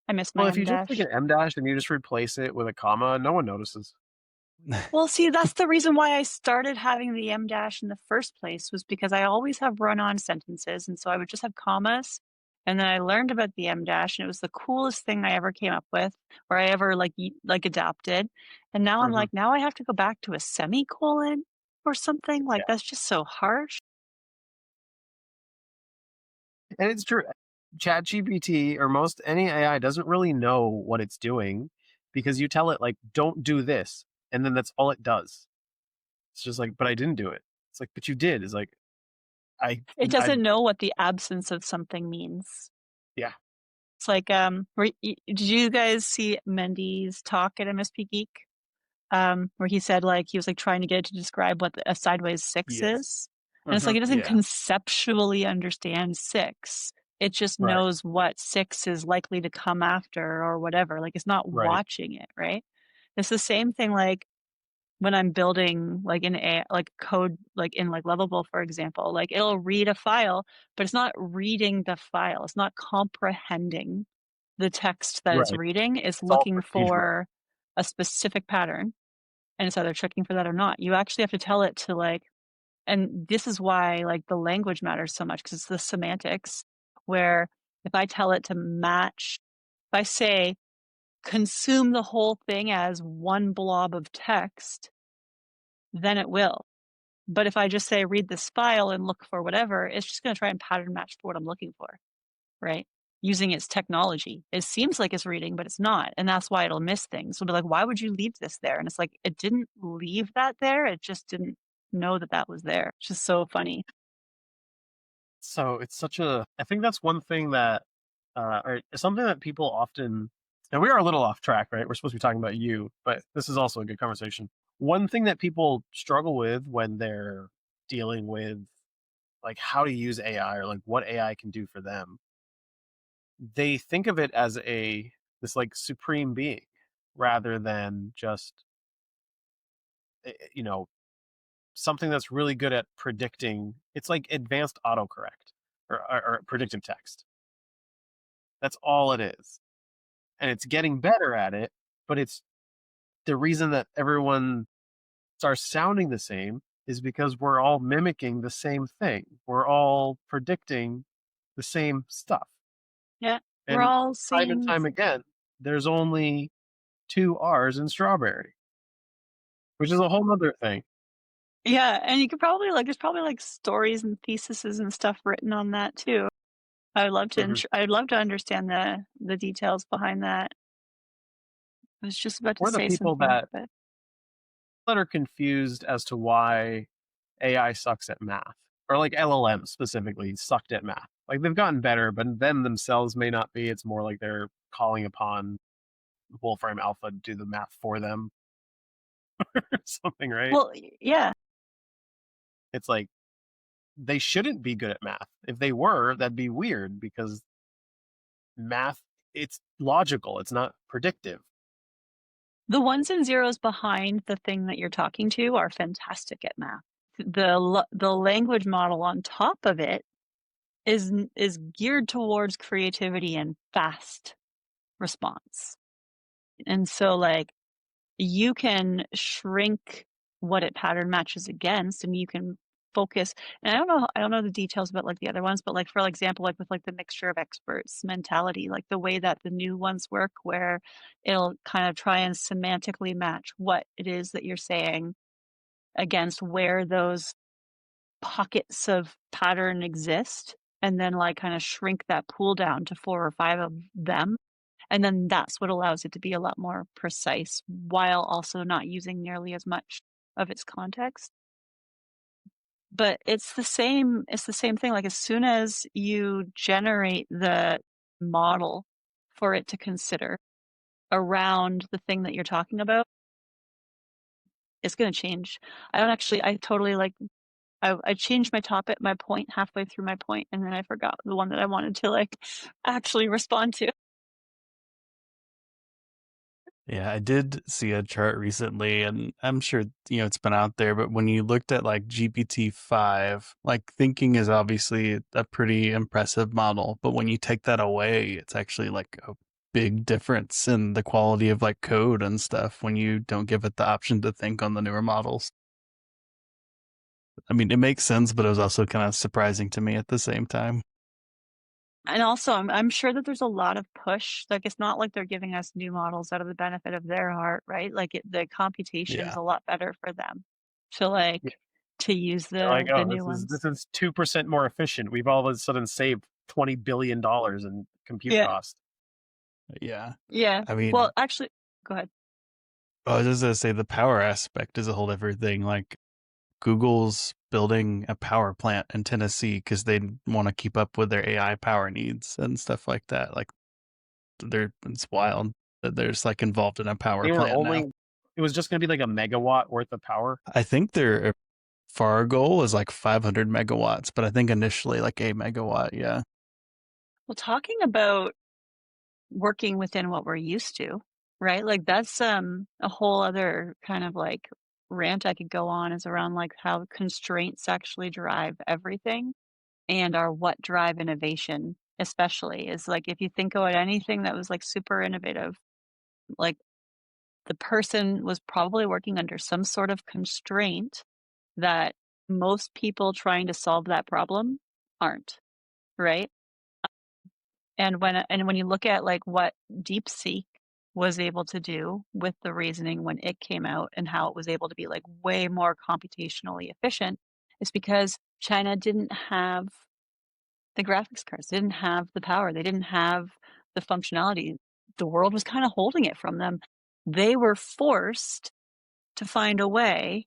I miss my Well, if M you just take dash. an M dash and you just replace it with a comma, no one notices. Well, see, that's the reason why I started having the M dash in the first place was because I always have run-on sentences, and so I would just have commas, and then I learned about the M dash, and it was the coolest thing I ever came up with, or I ever, like, adapted, and now I'm Mhm. like, "Now I have to go back to a semicolon? or something? Like, Yeah. that's just so harsh. And it's true. ChatGPT or most any AI doesn't really know what it's doing because you tell it like, don't do this, and then that's all it does. It's just like, but I didn't do it. It's like, but you did. It's like, It I doesn't know what the absence of something means. yeah. It's like, did you guys see Mendy's talk at MSP Geek? Where he said like he was like trying to get it to describe what a sideways six Yes. is. And it's like it doesn't Yeah. conceptually understand six. It just Right. knows what six is likely to come after or whatever. Like it's not Right. watching it, right? It's the same thing like when I'm building like in a like code like in like Lovable, for example, like it'll read a file, but it's not reading the file. It's not comprehending the text that it's Right. reading. It's It's all looking procedural. for a specific pattern and it's either checking for that or not. You actually have to tell it to like, and this is why like the language matters so much because it's the semantics where if I tell it to match, if I say consume the whole thing as one blob of text, then it will. But if I just say read this file and look for whatever, it's just going to try and pattern match for what I'm looking for, right? Using its technology. It seems like it's reading, but it's not. And that's why it'll miss things. It'll be like, why would you leave this there? And it's like, it didn't leave that there. It just didn't know that that was there. It's just so funny. So it's such a. I think that's one thing that, or something that people often. And we are a little off track, right? We're supposed to be talking about you, but this is also a good conversation. One thing that people struggle with when they're dealing with like how to use AI or like what AI can do for them, they think of it as this like supreme being rather than just you know something that's really good at predicting. It's like advanced autocorrect or predictive text. That's all it is. And it's getting better at it, but it's the reason that everyone starts sounding the same is because we're all mimicking the same thing. We're all predicting the same stuff. Yeah. We're And all time and seeing. time again, there's only two R's in strawberry, which is a whole nother thing. Yeah. And you could probably like, there's probably like stories and theses and stuff written on that too. Mhm. I'd love to understand the details behind that. I was just about to We're the say people something, that but are confused as to why AI sucks at math, or like LLMs specifically sucked at math. Like they've gotten better, but them themselves may not be. It's more like they're calling upon Wolfram Alpha to do the math for them or something, right? well, yeah. It's like they shouldn't be good at math. If they were, that'd be weird because math, it's logical, it's not predictive. The ones and zeros behind the thing that you're talking to are fantastic at math. The language model on top of it is geared towards creativity and fast response. And so like you can shrink what it pattern matches against and you can focus, and I don't know the details about like the other ones, but like for example like with like the mixture of experts mentality, like the way that the new ones work where it'll kind of try and semantically match what it is that you're saying against where those pockets of pattern exist and then like kind of shrink that pool down to 4 or 5 of them, and then that's what allows it to be a lot more precise while also not using nearly as much of its context. But it's the same thing. Like as soon as you generate the model for it to consider around the thing that you're talking about, it's going to change. I totally like, I changed my point halfway through my point, and then I forgot the one that I wanted to like actually respond to. Yeah, I did see a chart recently, and I'm sure it's been out there. But when you looked at like GPT-5, like thinking is obviously a pretty impressive model, but when you take that away, it's actually like a big difference in the quality of like code and stuff when you don't give it the option to think on the newer models. I mean, it makes sense, but it was also kind of surprising to me at the same time. And also, I'm sure that there's a lot of push. Like, it's not like they're giving us new models out of the benefit of their heart, right? Like, the computation is Yeah. a lot better for them to like Yeah. to use They're like, the oh, new this ones. is 2% more efficient. We've all of a sudden saved $20 billion in compute Yeah. cost. Yeah. Yeah. I Well, mean, actually, go ahead. I was just gonna say the power aspect is a whole different thing. Like Google's building a power plant in Tennessee because they want to keep up with their AI power needs and stuff like that. Like it's wild that they're just like involved in a power They were plant now. only, it was just going to be like a megawatt worth of power. I think their far goal is like 500 megawatts, but I think initially like a megawatt. Yeah. Well, talking about working within what we're used to, right? Like that's a whole other kind of like rant I could go on is around like how constraints actually drive everything and are what drive innovation, especially is like if you think about anything that was like super innovative, like the person was probably working under some sort of constraint that most people trying to solve that problem aren't, right? And when you look at like what DeepSeek was able to do with the reasoning when it came out and how it was able to be like way more computationally efficient, it's because China didn't have the graphics cards, didn't have the power, they didn't have the functionality. The world was kind of holding it from them. They were forced to find a way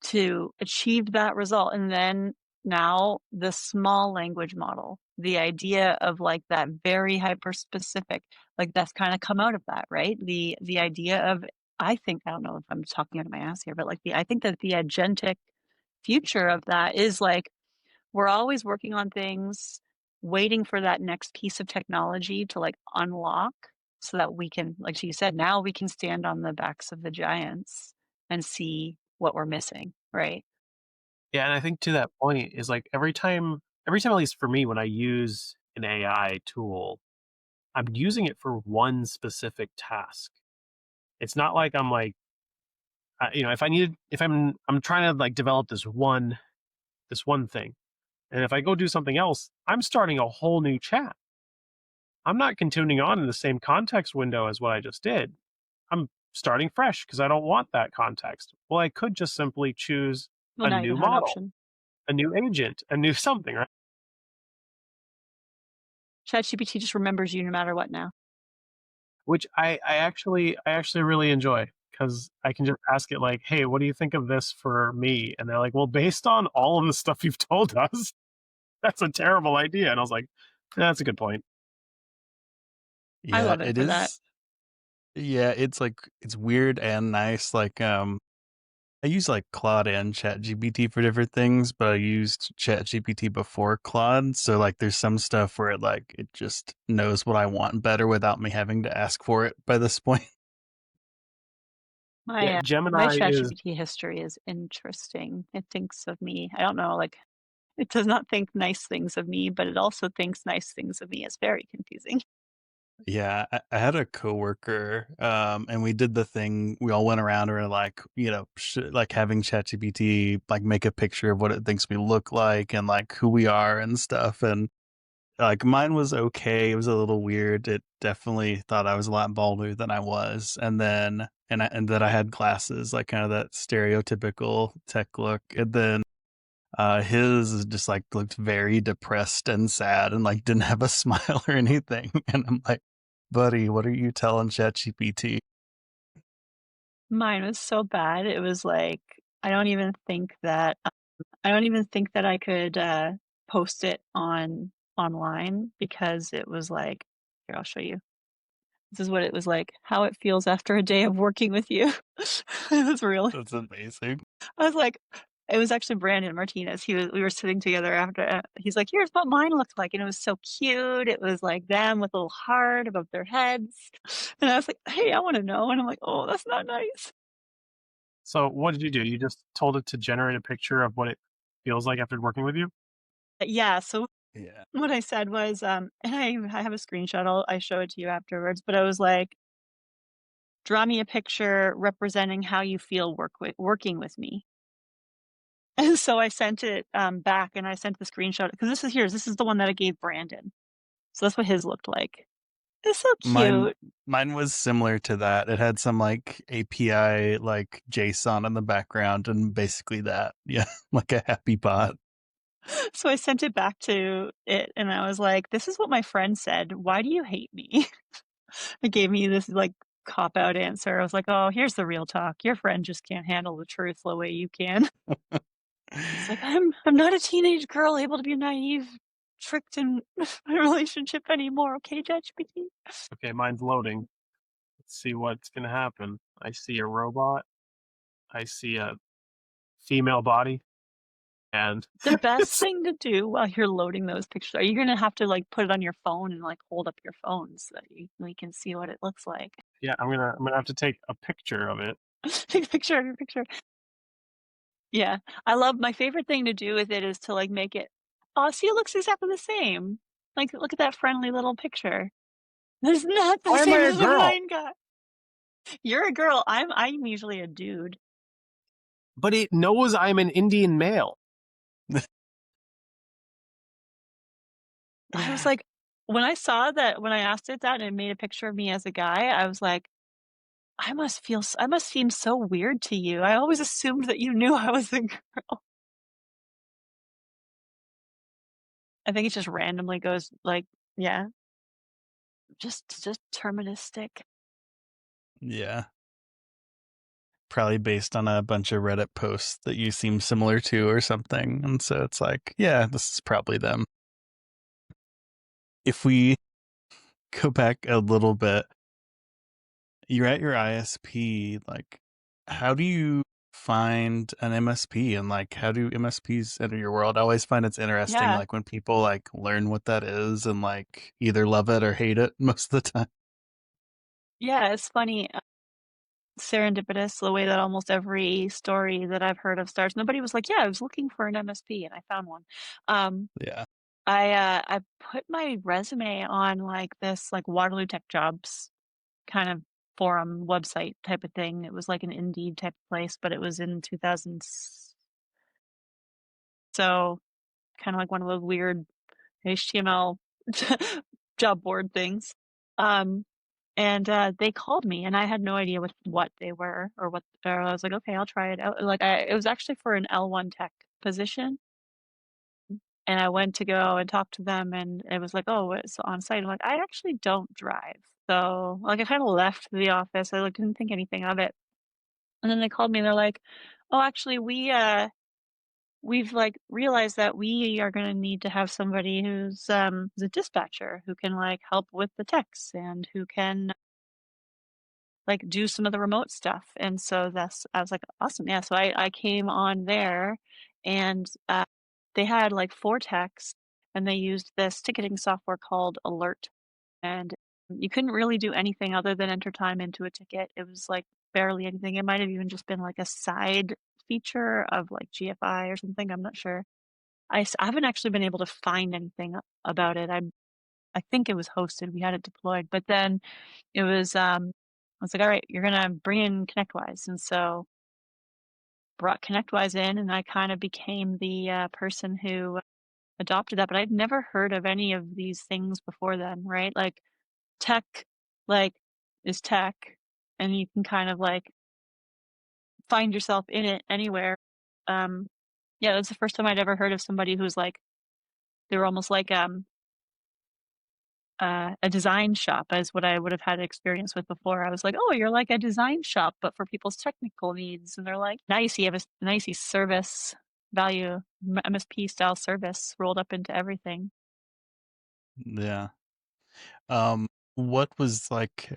to achieve that result. And then now the small language model, the idea of like that very hyper specific, like that's kind of come out of that, right? The idea of, I think, I don't know if I'm talking out of my ass here, but like I think that the agentic future of that is like we're always working on things, waiting for that next piece of technology to like unlock so that we can, like you said, now we can stand on the backs of the giants and see what we're missing, right? Yeah, and I think to that point is like every time, at least for me, when I use an AI tool, I'm using it for one specific task. It's not like I'm like, if I'm trying to like develop this one thing, and if I go do something else, I'm starting a whole new chat. I'm not continuing on in the same context window as what I just did. I'm starting fresh because I don't want that context. Well, I could just simply choose Well, a now you new have an model, option. a new agent, a new something, right? ChatGPT just remembers you no matter what now. Which I actually really enjoy because I can just ask it like, "Hey, what do you think of this for me?" And they're like, "Well, based on all of the stuff you've told us, that's a terrible idea." And I was like, "That's a good point." I Yeah, love it it for that. is. Yeah, it's like it's weird and nice. Like I use like Claude and ChatGPT for different things, but I used ChatGPT before Claude, so like there's some stuff where it just knows what I want better without me having to ask for it by this point. Yeah, My Gemini is ChatGPT history is interesting. It thinks of me. I don't know, like it does not think nice things of me, but it also thinks nice things of me. It's very confusing. Yeah, I had a coworker, and we did the thing. We all went around and were like, like having ChatGPT like make a picture of what it thinks we look like and like who we are and stuff. And like mine was okay. It was a little weird. It definitely thought I was a lot bolder than I was. And that I had glasses, like kind of that stereotypical tech look. And then his just like looked very depressed and sad and like didn't have a smile or anything. And I'm like, buddy, what are you telling ChatGPT? Mine was so bad. It was like I don't even think that I could post it online because it was like, here, I'll show you. This is what it was like, how it feels after a day of working with you. It was really, That's amazing. I was like, it was actually Brandon Martinez. We were sitting together after, he's like, here's what mine looked like. And it was so cute. It was like them with a little heart above their heads. And I was like, hey, I want to know. And I'm like, oh, that's not nice. so. What did you do? You just told it to generate a picture of what it feels like after working with you. Yeah. So Yeah. what I said was, and I have a screenshot. I show it to you afterwards. But I was like, draw me a picture representing how you feel working with me. And so I sent it back, and I sent the screenshot because this is the one that I gave Brandon. So that's what his looked like. It's so Mine cute. mine was similar to that. It had some like API like JSON in the background and basically that. Yeah, like a happy bot. So I sent it back to it and I was like, "This is what my friend said. Why do you hate me?" It gave me this, like, cop out answer. I was like, "Oh, here's the real talk. Your friend just can't handle the truth the way you can." It's like, I'm not a teenage girl able to be naive, tricked in my relationship anymore, okay, ChatGPT?" Okay, mine's loading. Let's see what's gonna happen. I see a robot. I see a female body, and The best it's, thing to do while you're loading those pictures, are you gonna have to, like, put it on your phone and, like, hold up your phone so that we can see what it looks like? yeah, I'm gonna have to take a picture of it. Take a picture of your picture. Yeah. I love my favorite thing to do with it is to, like, make it, "Oh, see, it looks exactly the same. Like, look at that friendly little picture." It's not the Why am I same a as what girl? mine got. You're a girl, I'm usually a dude. But it knows I'm an Indian male. I was like when I saw that when I asked it that and it made a picture of me as a guy, I was like, I must seem so weird to you. I always assumed that you knew I was a girl." I think it just randomly goes like yeah, just deterministic. Yeah. Probably based on a bunch of Reddit posts that you seem similar to or something. And so it's like, yeah, this is probably them. If we go back a little bit, you're at your ISP, like, how do you find an MSP and like how do MSPs enter your world? I always find it's interesting Yeah. like when people like learn what that is and like either love it or hate it most of the time. Yeah, it's funny, serendipitous the way that almost every story that I've heard of starts. Nobody was like, "Yeah, I was looking for an MSP and I found one." Um, Yeah. I put my resume on, like, this, like, Waterloo Tech Jobs kind of forum website type of thing. It was like an Indeed type of place, but it was in 2000s, so kinda like one of those weird HTML job board things. Um, and, they called me, and I had no idea what they were or what or I was like, "Okay, I'll try it out." Like, it was actually for an L1 tech position, and I went to go and talk to them, and it was like, "Oh, it's on-site." I'm like, "I actually don't drive." So, like, I kinda left the office, I, like, didn't think anything of it. And then they called me, and they're like, "Oh, actually, we've, like, realized that we are gonna need to have somebody who's a dispatcher who can, like, help with the techs and who can, like, do some of the remote stuff." And so that's I was like, "Awesome." Yeah, so I came on there and, they had, like, 4 techs, and they used this ticketing software called Alert, and you couldn't really do anything other than enter time into a ticket. It was, like, barely anything. It might have even just been, like, a side feature of, like, GFI or something, I'm not sure. I haven't actually been able to find anything about it. I think it was hosted, we had it deployed, but then it was, I was like, "Alright, you're gonna bring in ConnectWise," and so brought ConnectWise in, and I kinda became the, person who adopted that, but I'd never heard of any of these things before then, right? Like, tech, like, is tech, and you can kind of, like, find yourself in it anywhere. Um, yeah, that's the first time I'd ever heard of somebody who's, like they were almost like, a design shop is what I would have had experience with before. I was like, "Oh, you're like a design shop, but for people's technical needs." And they're like, now you see service value, MSP style service rolled up into everything. Yeah. What was like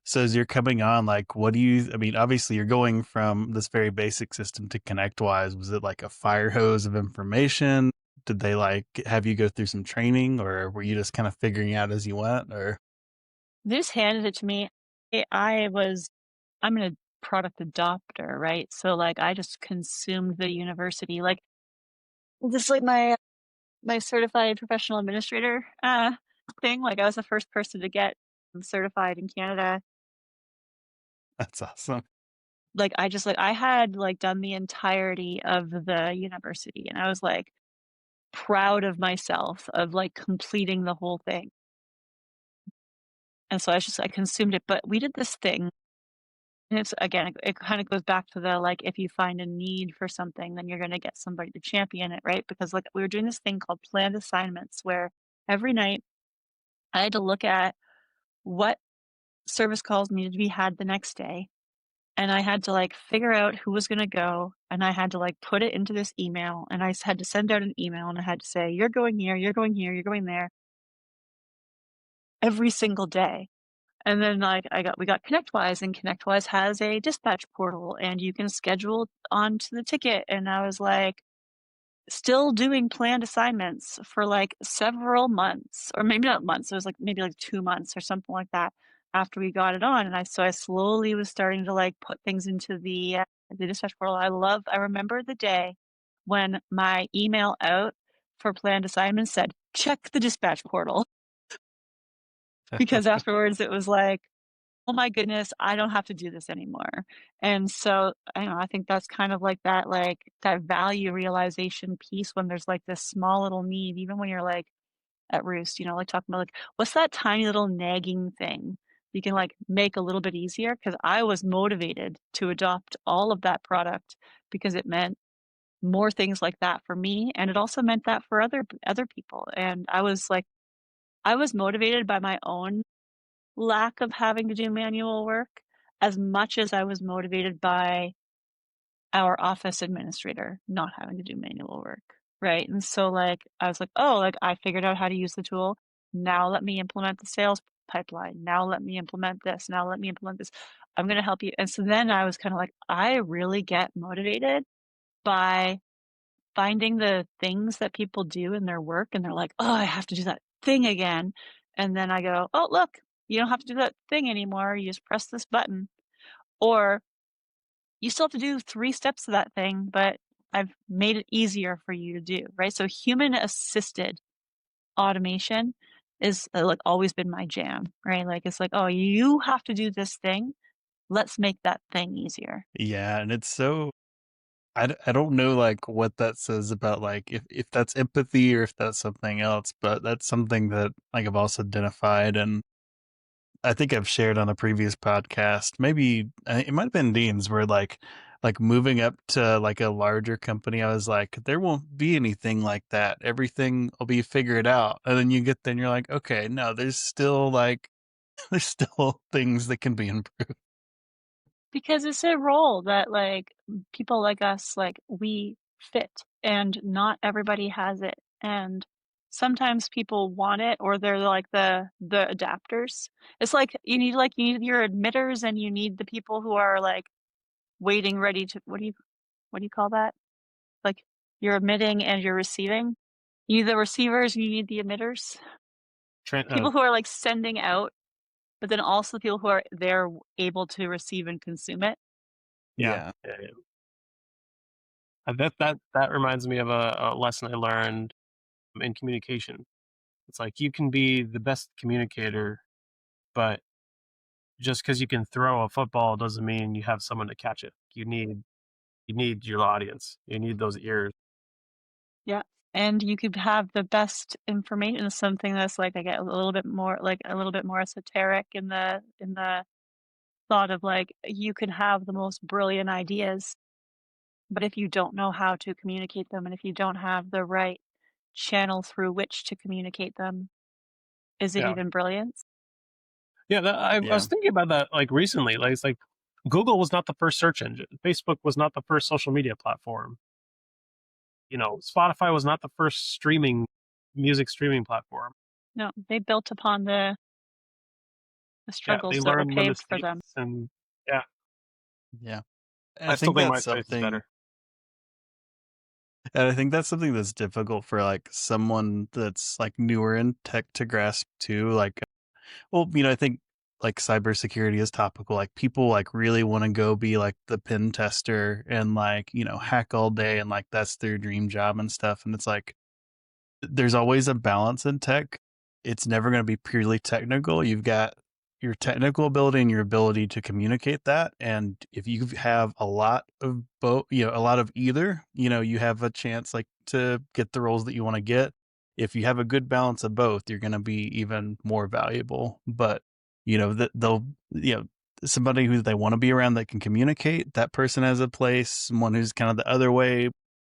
so as you're coming on, like what do you I mean, obviously you're going from this very basic system to ConnectWise. Was it like a fire hose of information? Did they like have you go through some training or were you just kind of figuring out as you went or They just handed it to me. I'm a product adopter, right? So, like, I just consumed the university, like, just like my certified professional administrator, thing, like, I was the first person to get certified in Canada. that's awesome. Like, I had, like, done the entirety of the university, and I was, like, proud of myself of, like, completing the whole thing. And so I consumed it. But we did this thing, and it's again, it kind of goes back to the like, if you find a need for something, then you're going to get somebody to champion it, right? Because like we were doing this thing called planned assignments, where every night I had to look at what service calls needed to be had the next day. And I had to like figure out who was going to go. And I had to like put it into this email. And I had to send out an email and I had to say, you're going here, you're going here, you're going there every single day. And then like we got ConnectWise, and ConnectWise has a dispatch portal and you can schedule onto the ticket. And I was like, still doing planned assignments for like several months, or maybe not months. It was like maybe like 2 months or something like that after we got it on. And I slowly was starting to like put things into the dispatch portal. I remember the day when my email out for planned assignments said, check the dispatch portal. Because afterwards it was like, oh my goodness, I don't have to do this anymore. And so I think that's kind of like that value realization piece, when there's like this small little need, even when you're like at roost, like talking about like, what's that tiny little nagging thing you can like make a little bit easier? Because I was motivated to adopt all of that product because it meant more things like that for me, and it also meant that for other people. And I was motivated by my own lack of having to do manual work as much as I was motivated by our office administrator not having to do manual work, right? And so like I was like, oh, like I figured out how to use the tool. Now let me implement the sales pipeline. Now let me implement this. Now let me implement this. I'm going to help you. And so then I was kind of like, I really get motivated by finding the things that people do in their work, and they're like, oh, I have to do that thing again. And then I go, oh, look, you don't have to do that thing anymore. You just press this button. Or you still have to do 3 steps of that thing, but I've made it easier for you to do, right? So human assisted automation is like always been my jam, right? Like it's like, oh, you have to do this thing. Let's make that thing easier. Yeah, and it's so I don't know like what that says about like if that's empathy or if that's something else, but that's something that like I've also identified, and I think I've shared on a previous podcast. Maybe it might have been Dean's, where like moving up to like a larger company, I was like, there won't be anything like that. Everything will be figured out. And then you get there and you're like, okay, no, there's still like there's still things that can be improved. Because it's a role that like people like us, like we fit, and not everybody has it. And sometimes people want it, or they're like the adapters. It's like you need your emitters, and you need the people who are like waiting, ready to, what do you call that? Like you're emitting and you're receiving. You need the receivers, you need the emitters. People who are like sending out, but then also the people who are there able to receive and consume it. Yeah. That reminds me of a lesson I learned in communication. It's like you can be the best communicator, but just because you can throw a football doesn't mean you have someone to catch it. You need your audience. You need those ears. Yeah. And you could have the best information, something that's like, I get a little bit more esoteric in the thought of like, you can have the most brilliant ideas, but if you don't know how to communicate them, and if you don't have the right channel through which to communicate them, is it Yeah. even brilliance? Yeah, I was thinking about that like recently. Like it's like Google was not the first search engine. Facebook was not the first social media platform. Spotify was not the first music streaming platform. No, they built upon the Yeah, struggles they that were learned the paved for them. mistakes, and yeah, Yeah. I still think my site is better. And I think that's something that's difficult for like someone that's like newer in tech to grasp too. Like, well, I think like cybersecurity is topical. Like people like really want to go be like the pen tester and like, hack all day, and like that's their dream job and stuff. And it's like there's always a balance in tech. It's never going to be purely technical. You've got your technical ability and your ability to communicate that. And if you have a lot of both, a lot of either, you have a chance like to get the roles that you want to get. If you have a good balance of both, you're going to be even more valuable. But that they'll, somebody who they want to be around that can communicate, that person has a place. Someone who's kind of the other way,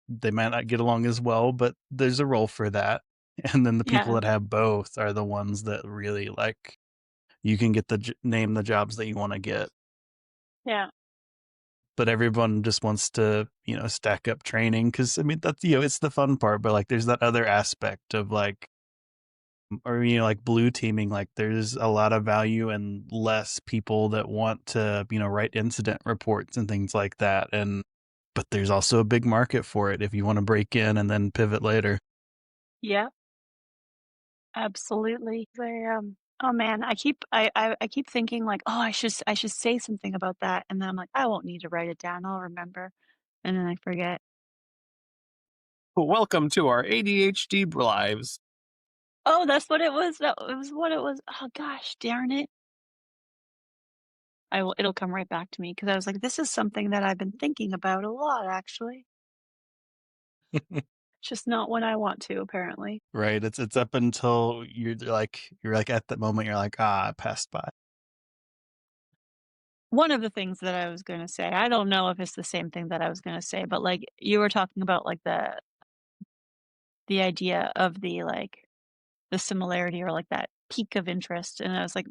they might not get along as well, but there's a role for that. And then the people Yeah. that have both are the ones that really you can get name the jobs that you want to get. Yeah. But everyone just wants to, stack up training. Cause I mean, that's, it's the fun part, but there's that other aspect of or blue teaming, there's a lot of value and less people that want to write incident reports and things like that, but there's also a big market for it if you want to break in and then pivot later. Yeah, absolutely. Oh man, I keep thinking like, oh, I should say something about that, and then I'm like, I won't need to write it down, I'll remember, and then I forget. Welcome to our ADHD lives. Oh, that's what it was. That it was what it was. Oh gosh, darn it. It'll come right back to me because I was like, this is something that I've been thinking about a lot, actually. Just not when I want to, apparently. Right. It's up until you're at that moment, you're like, I passed by. One of the things that I was going to say, I don't know if it's the same thing that I was going to say, but like you were talking about like the idea of the similarity or like that peak of interest. And I was like,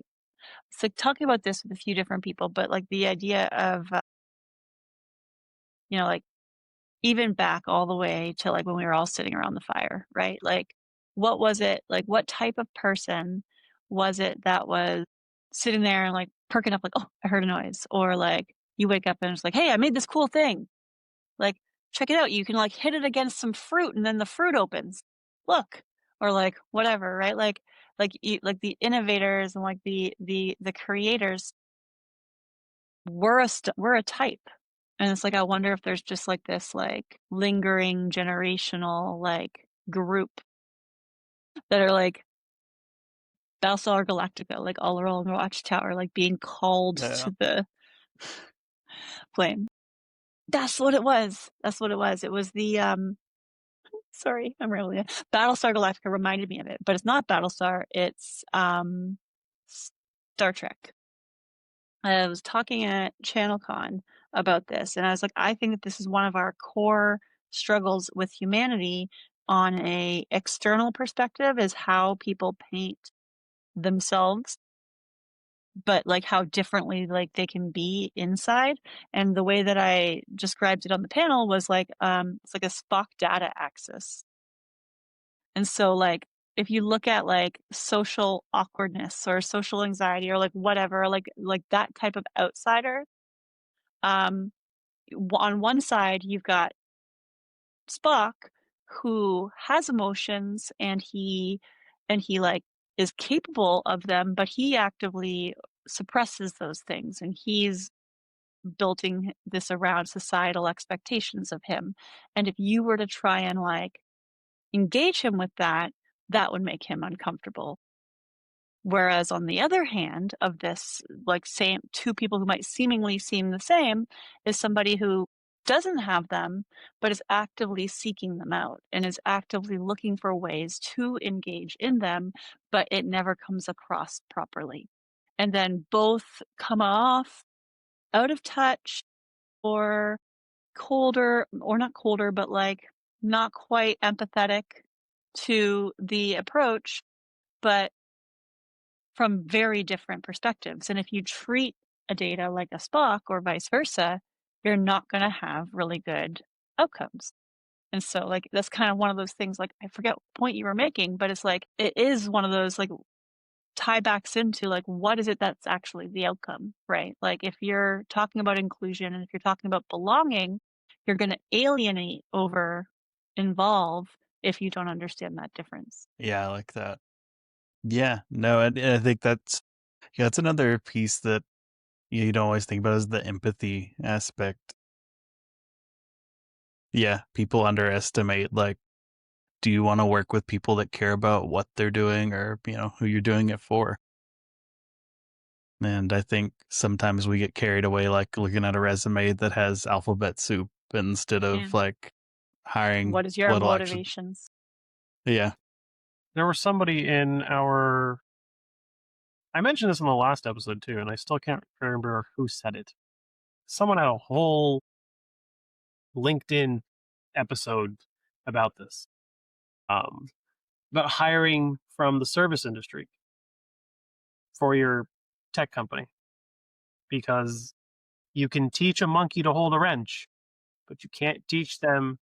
it's like talking about this with a few different people, but like the idea of, like even back all the way to like when we were all sitting around the fire, right? Like, what was it? Like, what type of person was it that was sitting there and like perking up, like, oh, I heard a noise, or like you wake up and it's like, hey, I made this cool thing. Like, check it out. You can like hit it against some fruit, and then the fruit opens. Look, or like whatever, right? Like the innovators and like the creators were a type. And it's like, I wonder if there's just like this like lingering generational like group that are like Battlestar Galactica, like all around the Watchtower, like being called Yeah. to the flame. That's what it was. That's what it was. It was the sorry, I'm rambling. Battlestar Galactica reminded me of it, but it's not Battlestar, it's Star Trek. I was talking at ChannelCon about this, and I was like, I think that this is one of our core struggles with humanity on a external perspective is how people paint themselves, but like how differently like they can be inside. And the way that I described it on the panel was like it's like a Spock data axis. And so like if you look at like social awkwardness or social anxiety or like whatever, like that type of outsider, um on one side you've got Spock who has emotions and he like is capable of them, but he actively suppresses those things, and he's building this around societal expectations of him. And if you were to try and like engage him with that, that would make him uncomfortable. Whereas on the other hand of this, like same two people who might seemingly seem the same is somebody who doesn't have them, but is actively seeking them out and is actively looking for ways to engage in them, but it never comes across properly. And then both come off out of touch or colder, or not colder, but like not quite empathetic to the approach, but from very different perspectives. And if you treat a data like a Spock or vice versa, you're not going to have really good outcomes. And so like that's kind of one of those things, like I forget what point you were making, but it's like it is one of those like tie backs into like what is it that's actually the outcome, right? Like if you're talking about inclusion and if you're talking about belonging, you're going to alienate over involve if you don't understand that difference. Yeah, I like that. Yeah, no, and I think that's another piece that you don't always think about is the empathy aspect. Yeah, people underestimate do you want to work with people that care about what they're doing or who you're doing it for? And I think sometimes we get carried away looking at a resume that has alphabet soup instead of Yeah. hiring What is your what'll actually. motivations? Yeah. There was somebody in our I mentioned this in the last episode too, and I still can't remember who said it. Someone had a whole LinkedIn episode about this, about hiring from the service industry for your tech company, because you can teach a monkey to hold a wrench, but you can't teach them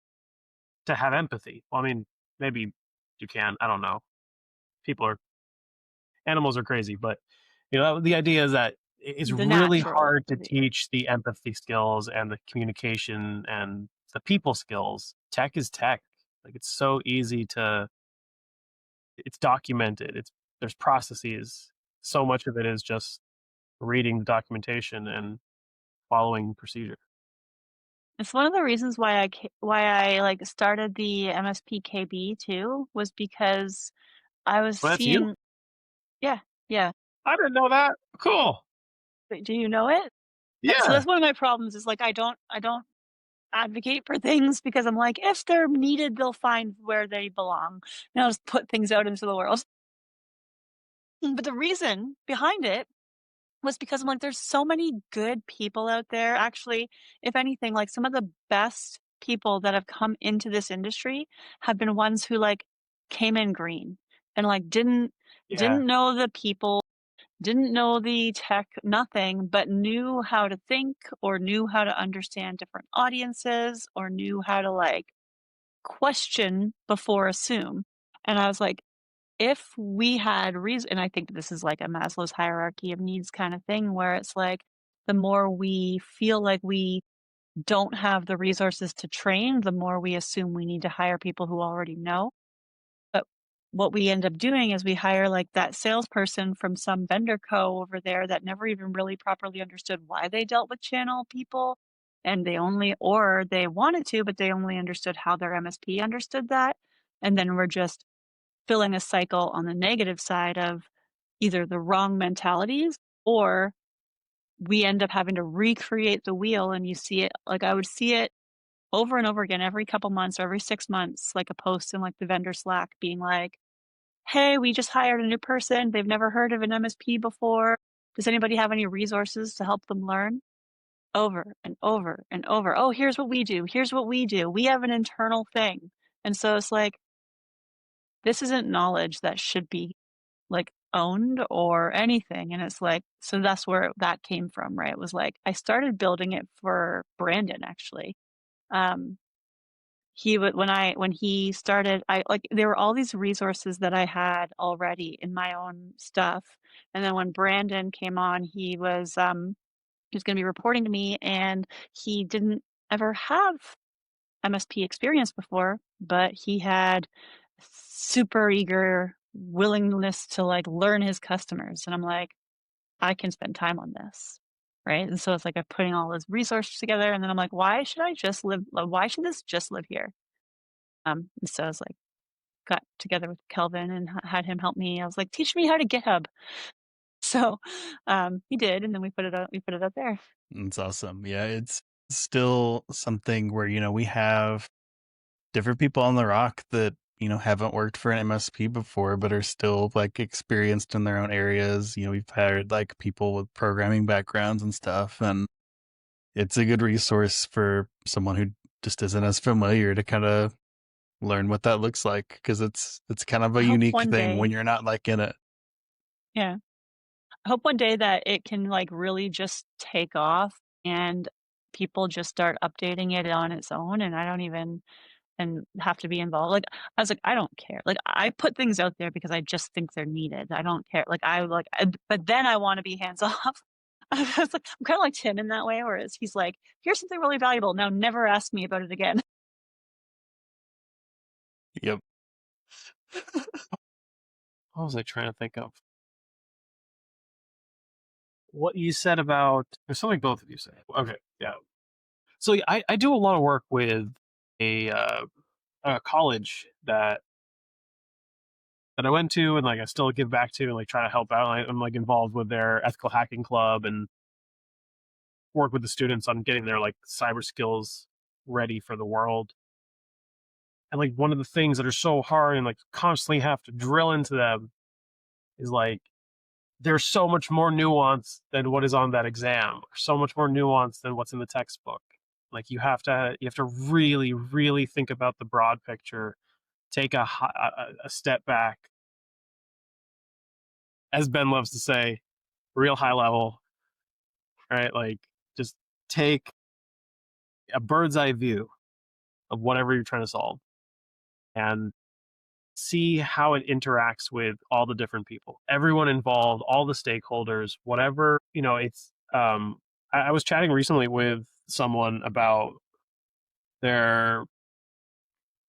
to have empathy. Well, I mean, maybe you can. I don't know. Animals are crazy, but the idea is that it's The really natural. hard to teach the empathy skills and the communication and the people skills. Tech is tech. Like, it's so easy it's documented. There's processes. So much of it is just reading the documentation and following procedure. It's one of the reasons why I like started the MSPKB too, was because I was Well, that's you? seeing, yeah, yeah. I didn't know that. Cool. Wait, do you know it? So Yeah. that's one of my problems is like I don't advocate for things because I'm like, if they're needed, they'll find where they belong. And I'll just put things out into the world. But the reason behind it was because I'm like, there's so many good people out there. Actually, if anything, like some of the best people that have come into this industry have been ones who like came in green and like Yeah. didn't know the people, didn't know the tech, nothing, but knew how to think or knew how to understand different audiences or knew how to like question before assume. And I was like, if we had reason, and I think this is like a Maslow's hierarchy of needs kind of thing, where it's like the more we feel like we don't have the resources to train, the more we assume we need to hire people who already know. But what we end up doing is we hire like that salesperson from some vendor co over there that never even really properly understood why they dealt with channel people. And or they wanted to, but they only understood how their MSP understood that. And then we're just filling a cycle on the negative side of either the wrong mentalities or we end up having to recreate the wheel. And you see it, like I would see it over and over again every couple months or every 6 months, like a post in like the vendor Slack being like, hey, we just hired a new person. They've never heard of an MSP before. Does anybody have any resources to help them learn? Over and over and over. Oh, here's what we do. Here's what we do. We have an internal thing. And so it's like, this isn't knowledge that should be like owned or anything. And it's like, so that's where that came from, right? It was like, I started building it for Brandon actually. Um, he would, when he started, I like, there were all these resources that I had already in my own stuff. And then when Brandon came on, he was going to be reporting to me and he didn't ever have MSP experience before, but he had super eager willingness to like learn his customers. And I'm like, I can spend time on this. Right. And so it's like I'm putting all those resources together. And then I'm like, why should this just live here? And so I was like, got together with Kelvin and had him help me. I was like, teach me how to GitHub. So he did. And then we put it out there. It's awesome. Yeah, it's still something where, we have different people on the rock that, haven't worked for an MSP before, but are still like experienced in their own areas. We've hired like people with programming backgrounds and stuff. And it's a good resource for someone who just isn't as familiar to kind of learn what that looks like. Cause it's kind of I a hope unique one thing when day, you're not like in it. yeah, I hope one day that it can like really just take off and people just start updating it on its own and I don't even and have to be involved. Like I was like, I don't care. Like I put things out there because I just think they're needed. I don't care. But then I want to be hands off. I was like, I'm kind of like Tim in that way, whereas he's like, here's something really valuable. Now never ask me about it again. Yep. What was I trying to think of? What you said about, there's something both of you said. Okay, yeah. So yeah, I do a lot of work with a college that I went to, and like I still give back to, and like try to help out. I'm like involved with their ethical hacking club and work with the students on getting their like cyber skills ready for the world. And like one of the things that are so hard and like constantly have to drill into them is like there's so much more nuance than what is on that exam, or so much more nuance than what's in the textbook. Like you have to really, really think about the broad picture, take a step back, as Ben loves to say, real high level, right? Like just take a bird's eye view of whatever you're trying to solve and see how it interacts with all the different people, everyone involved, all the stakeholders, whatever, it's, I was chatting recently with someone about their,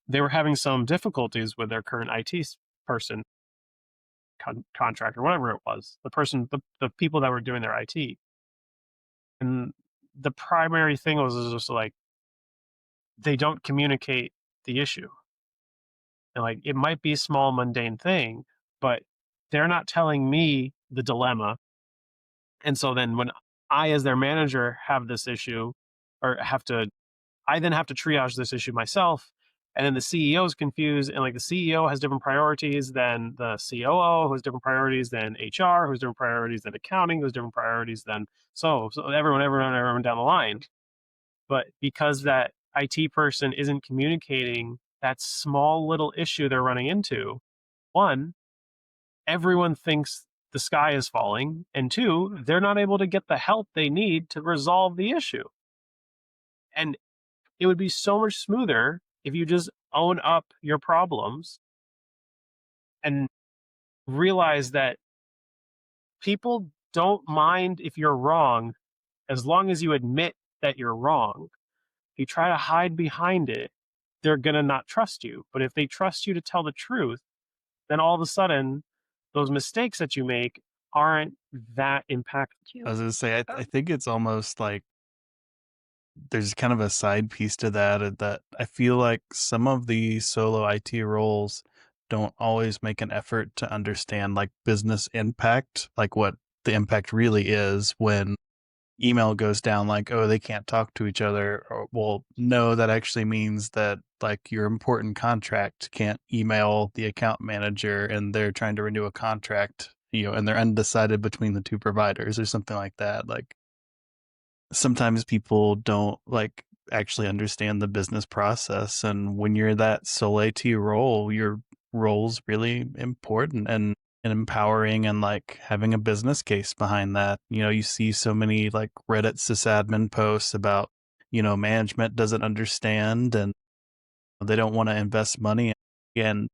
they were having some difficulties with their current IT person, contractor, whatever it was, the person, the people that were doing their IT. And the primary thing was just like, they don't communicate the issue. And like, it might be a small, mundane thing, but they're not telling me the dilemma. And so then when I, as their manager, have this issue, or I then have to triage this issue myself. And then the CEO is confused, and like the CEO has different priorities than the COO, who has different priorities than HR, who has different priorities than accounting, who has different priorities than so everyone down the line. But because that IT person isn't communicating that small little issue they're running into, one, everyone thinks the sky is falling, and two, they're not able to get the help they need to resolve the issue. And it would be so much smoother if you just own up your problems and realize that people don't mind if you're wrong as long as you admit that you're wrong. If you try to hide behind it, they're going to not trust you. But if they trust you to tell the truth, then all of a sudden, those mistakes that you make aren't that impactful. I was going to say, I think it's almost like there's kind of a side piece to that I feel like some of the solo IT roles don't always make an effort to understand like business impact, like what the impact really is when email goes down, like, oh, they can't talk to each other. Or, well, no, that actually means that like your important contract can't email the account manager and they're trying to renew a contract, and they're undecided between the two providers or something like that. Like sometimes people don't like actually understand the business process. And when you're that sole AT role, your role's really important and empowering and like having a business case behind that. You see so many like Reddit sysadmin posts about, management doesn't understand and they don't want to invest money. And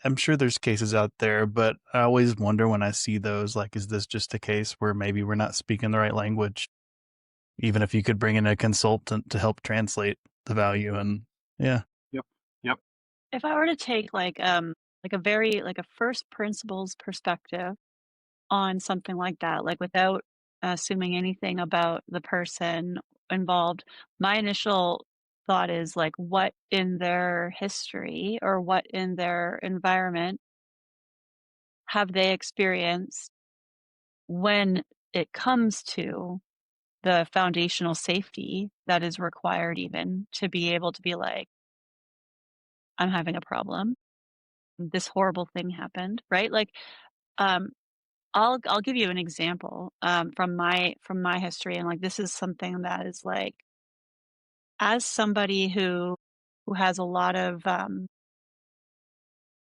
I'm sure there's cases out there, but I always wonder when I see those, like, is this just a case where maybe we're not speaking the right language? Even if you could bring in a consultant to help translate the value. And yeah. Yep. If I were to take like a very like a first principles perspective on something like that, like without assuming anything about the person involved, my initial thought is like, what in their history or what in their environment have they experienced when it comes to the foundational safety that is required even to be able to be like, I'm having a problem. This horrible thing happened, right? Like, um, I'll give you an example from my history, and like this is something that is like, as somebody who has a lot of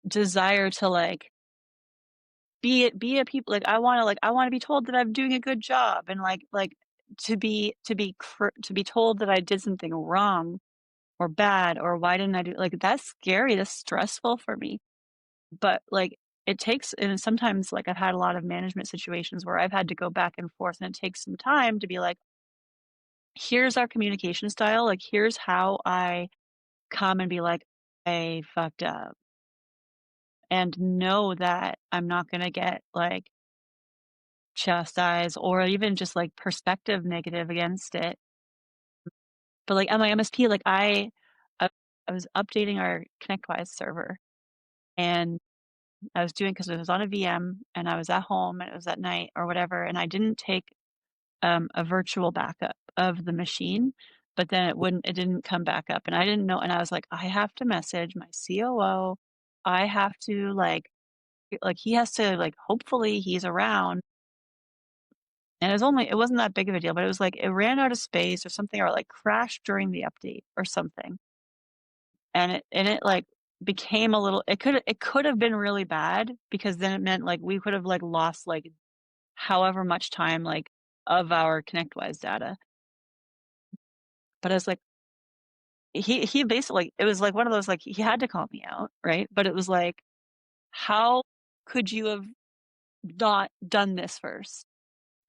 desire to like be a people, like I want to be told that I'm doing a good job, and like to be told that I did something wrong or bad, or why didn't I do, like that's scary, that's stressful for me. But like it takes, and sometimes like I've had a lot of management situations where I've had to go back and forth, and it takes some time to be like, here's our communication style, like here's how I come and be like, I fucked up, and know that I'm not gonna get like chastised or even just like perspective negative against it. But like on my MSP, like I, I was updating our ConnectWise server, and I was doing, because it was on a VM and I was at home and it was at night or whatever, and I didn't take a virtual backup of the machine, but then it didn't come back up, and I didn't know, and I was like, I have to message my COO. I have to like he has to like, hopefully he's around And it wasn't that big of a deal, but it was like it ran out of space or something, or like crashed during the update or something. And it like became a little, it could have been really bad, because then it meant like we could have like lost like however much time like of our ConnectWise data. But I was like, he basically, it was like one of those, like, he had to call me out, right? But it was like, how could you have not done this first?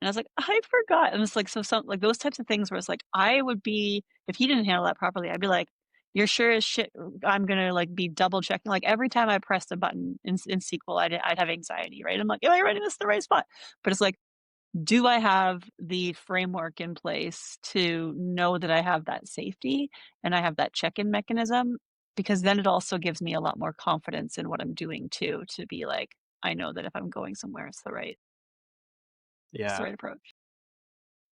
And I was like, I forgot. And it's like, so some like those types of things where it's like, I would be, if he didn't handle that properly, I'd be like, you're sure as shit I'm gonna like be double checking. Like every time I pressed a button in SQL, I'd have anxiety, right? I'm like, am I writing this in the right spot? But it's like, do I have the framework in place to know that I have that safety and I have that check-in mechanism? Because then it also gives me a lot more confidence in what I'm doing too, to be like, I know that if I'm going somewhere, it's the Yeah. right approach.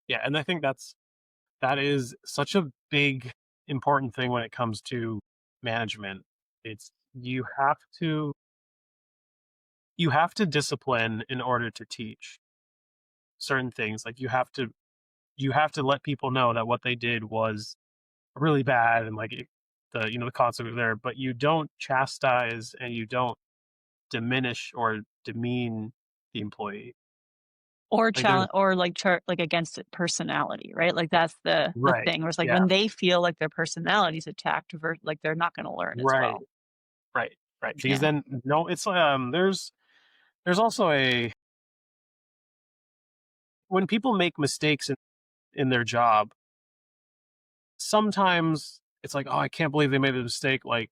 Yeah. And I think that is such a big, important thing when it comes to management. It's you have to discipline in order to teach certain things. Like you have to let people know that what they did was really bad, and like the consequence there, but you don't chastise and you don't diminish or demean the employee. Or Like there's challenge, or like chart like against it personality, right? Like that's the right. thing where it's like Yeah. when they feel like their personality's attacked, like they're not gonna learn as Right. well. Right. Right. Because Yeah. then no, it's there's also a when people make mistakes in their job, sometimes it's like, oh, I can't believe they made a mistake. Like,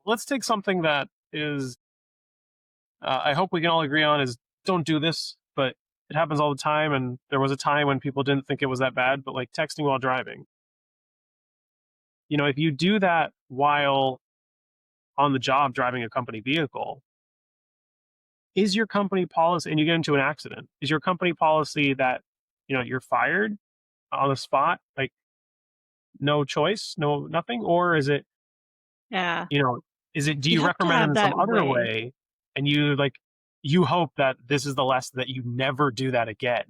let's take something that is, I hope we can all agree on is don't do this, but it happens all the time. And there was a time when people didn't think it was that bad, but like texting while driving, if you do that while on the job driving a company vehicle, is your company policy, and you get into an accident, is your company policy that, you're fired on the spot? Like, no choice, no nothing? Or is it, Yeah. you know, do You you have to reprimand them have in some that other way. way, and you hope that this is the lesson that you never do that again?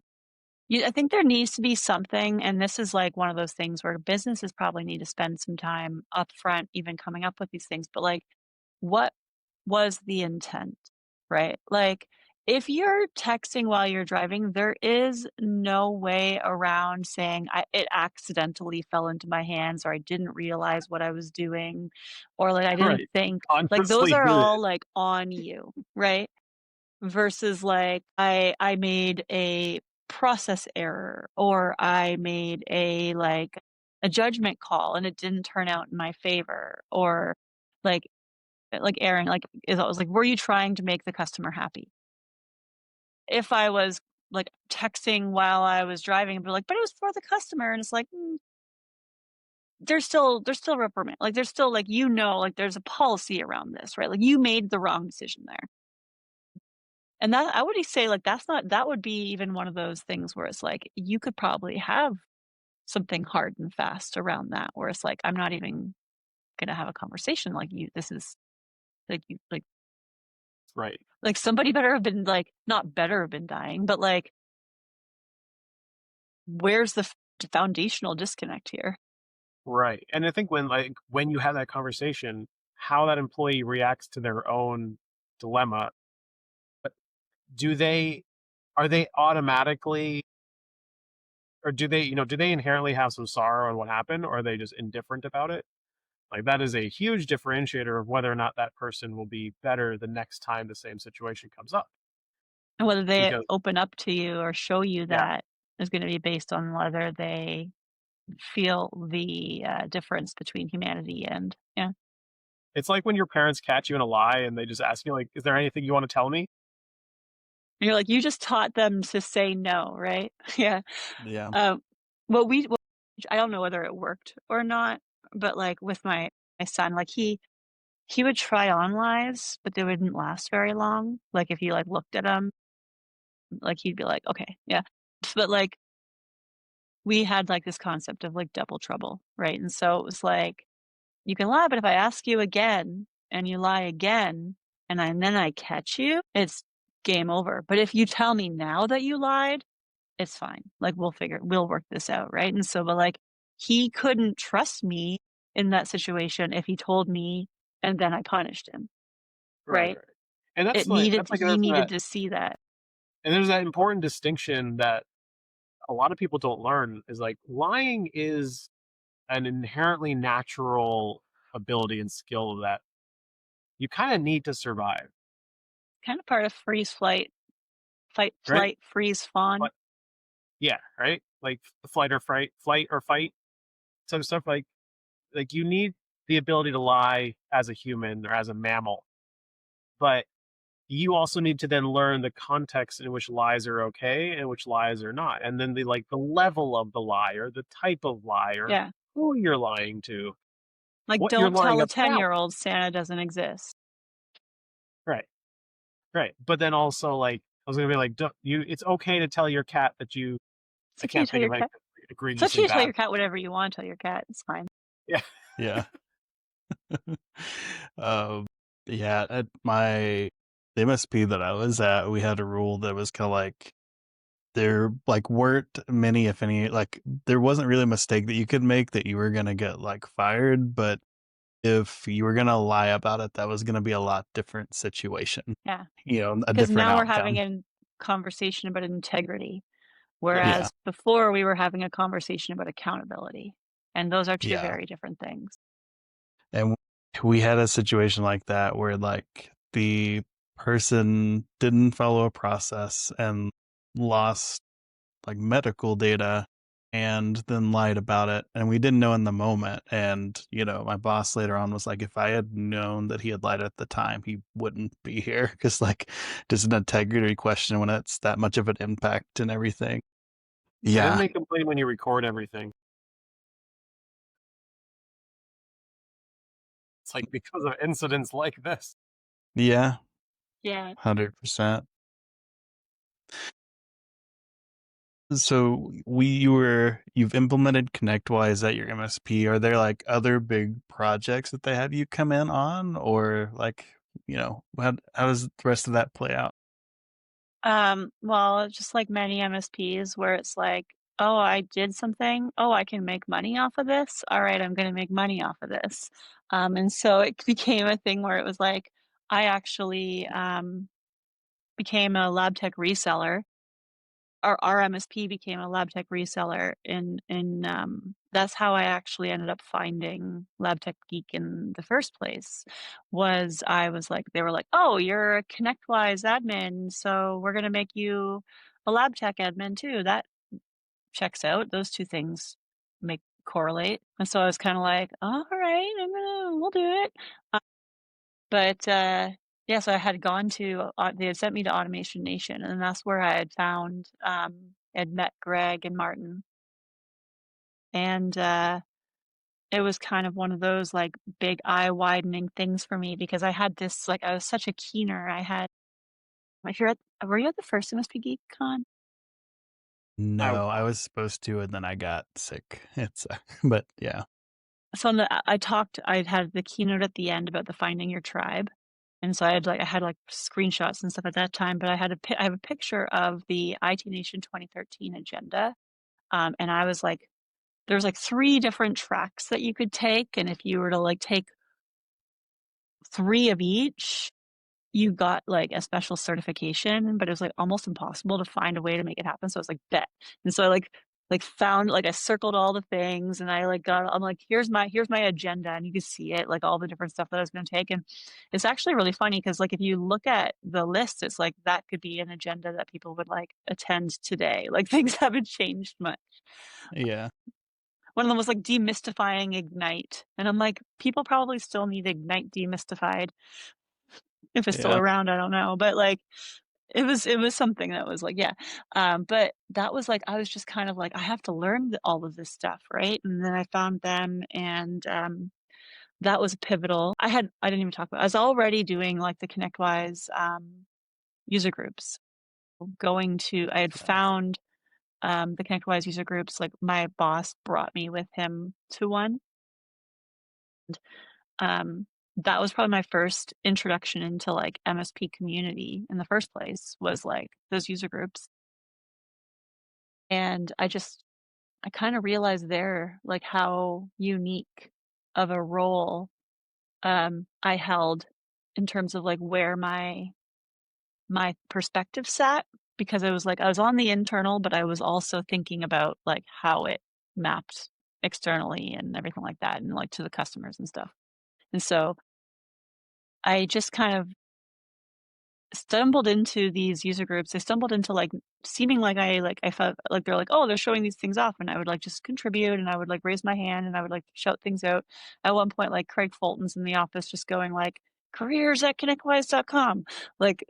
I think there needs to be something, and this is like one of those things where businesses probably need to spend some time upfront, even coming up with these things. But like, what was the intent, right? Like, if you're texting while you're driving, there is no way around saying it accidentally fell into my hands, or I didn't realize what I was doing, or like I didn't Right. think. Like those Consciously are did all it. like on you, right? Versus like I made a process error, or I made a judgment call and it didn't turn out in my favor, or like Aaron, like, is always like, were you trying to make the customer happy? If I was like texting while I was driving, but like, but it was for the customer, and it's like, there's still reprimand, like there's still like, like there's a policy around this, right? Like you made the wrong decision there. And that, I would say, like, that would be even one of those things where it's like, you could probably have something hard and fast around that, where it's like, I'm not even gonna have a conversation like you. This is like you Right. like somebody better have been like, not better have been dying, but like, where's the foundational disconnect here? Right. And I think when you have that conversation, how that employee reacts to their own dilemma, but do they are they automatically, or do they inherently have some sorrow on what happened, or are they just indifferent about it? Like, that is a huge differentiator of whether or not that person will be better the next time the same situation comes up. And whether they Because open up to you or show you yeah, that is going to be based on whether they feel the difference between humanity and, yeah. it's like when your parents catch you in a lie and they just ask you, like, is there anything you want to tell me? And you're like, you just taught them to say no, right? Yeah. Yeah. Um, I don't know whether it worked or not, but like with my son, like he would try on lives, but they wouldn't last very long. Like if you like looked at him, like he'd be like, okay, yeah. But like we had like this concept of like double trouble, right? And so it was like, you can lie, but if I ask you again and you lie again, and then I catch you, it's game over. But if you tell me now that you lied, it's fine. Like, we'll work this out, right? And so, but like, he couldn't trust me in that situation if he told me and then I punished him, Right, right? right. And that's like He there's needed that to see that. and there's that important distinction that a lot of people don't learn is like lying is an inherently natural ability and skill that you kind of need to survive, Kind of part of freeze, fight, right? flight, freeze, fawn. But yeah, right? Like flight or fight, some stuff like you need the ability to lie as a human or as a mammal, but you also need to then learn the context in which lies are okay and which lies are not. And then the level of the liar, the type of liar, Yeah. who you're lying to, Like, what you're don't lying tell a about. 10-year-old Santa doesn't exist. Right. Right. But then also like I was gonna be like, don't, you it's okay to tell your cat that you It's I okay to can't tell think your of anything cat. It's egregiously okay to tell bad. your cat whatever you want to tell your cat. It's fine. Yeah. Yeah. um, yeah. At the MSP that I was at, we had a rule that was kind of like there like weren't many, if any, like there wasn't really a mistake that you could make that you were gonna get like fired, but if you were gonna lie about it, that was gonna be a lot different situation, Yeah. a Because different now we're having outcome. a conversation about integrity, Yes. Yeah, whereas before we were having a conversation about accountability. And those are two yeah. very different things. And we had a situation like that where like the person didn't follow a process and lost like medical data and then lied about it, and we didn't know in the moment. And my boss later on was like, if I had known that he had lied at the time, he wouldn't be here, because like just an integrity question when it's that much of an impact and everything. And then Yeah, they complain when you record everything. It's like because of incidents like this. yeah, Yeah. 100%. So you've implemented ConnectWise at your MSP. Are there like other big projects that they have you come in on, or like, how does the rest of that play out? Well, just like many MSPs where it's like, oh, I did something. Oh, I can make money off of this. All right, I'm going to make money off of this. And so it became a thing where it was like, I actually became a LabTech reseller. Our MSP became a LabTech reseller, in that's how I actually ended up finding LabTech Geek in the first place. Was I was like, they were like, "Oh, you're a ConnectWise admin, so we're gonna make you a LabTech admin too." That checks out. Those two things make correlate. And so I was kind of like, "All right, we'll do it." But, yeah, so I had gone to they had sent me to Automation Nation, and that's where I had found, I'd met Greg and Martin, and, it was kind of one of those, like, big eye-widening things for me because I had this I was such a keener. I had if you're at were you at the first MSP GeekCon? I No, I was supposed to, and then I got sick. It's but yeah. So on the I'd had the keynote at the end about the finding your tribe, and so I had, like, screenshots and stuff at that time, but I have a picture of the IT Nation 2013 agenda, and I was like there's, like, 3 different tracks that you could take, and if you were to, like, take 3 of each, you got, like, a special certification, but it was, like, almost impossible to find a way to make it happen, so I was like, "Bet." And so I, found I circled all the things, and I'm like, here's my agenda," and you could see it, like, all the different stuff that I was gonna take, and it's actually really funny because like, if you look at the list, it's like that could be an agenda that people would, like, attend today, like, things haven't changed much. Yeah. One of them was, like, demystifying Ignite, and I'm like, people probably still need Ignite demystified. If it's still Yeah. around, I don't know, but, like, it was something that was like, yeah. But that was like I was just kind of like, I have to learn all of this stuff, right? And then I found them, and that was pivotal. I didn't even talk about. I was already doing like the ConnectWise user groups. I had Nice. found the ConnectWise user groups. Like my boss brought me with him to one. Um, that was probably my first introduction into like MSP community in the first place. Was like those user groups. And I kind of realized there, like, how unique of a role I held in terms of like where my perspective sat, because I was like I was on the internal, but I was also thinking about like how it mapped externally and everything like that, and like to the customers and stuff. And so I just kind of stumbled into these user groups. I stumbled into like seeming like I felt like they're like, oh, they're showing these things off, and I would like just contribute, and I would like raise my hand, and I would like shout things out. At one point, like Craig Fulton's in the office just going like careers at connectwise.com, like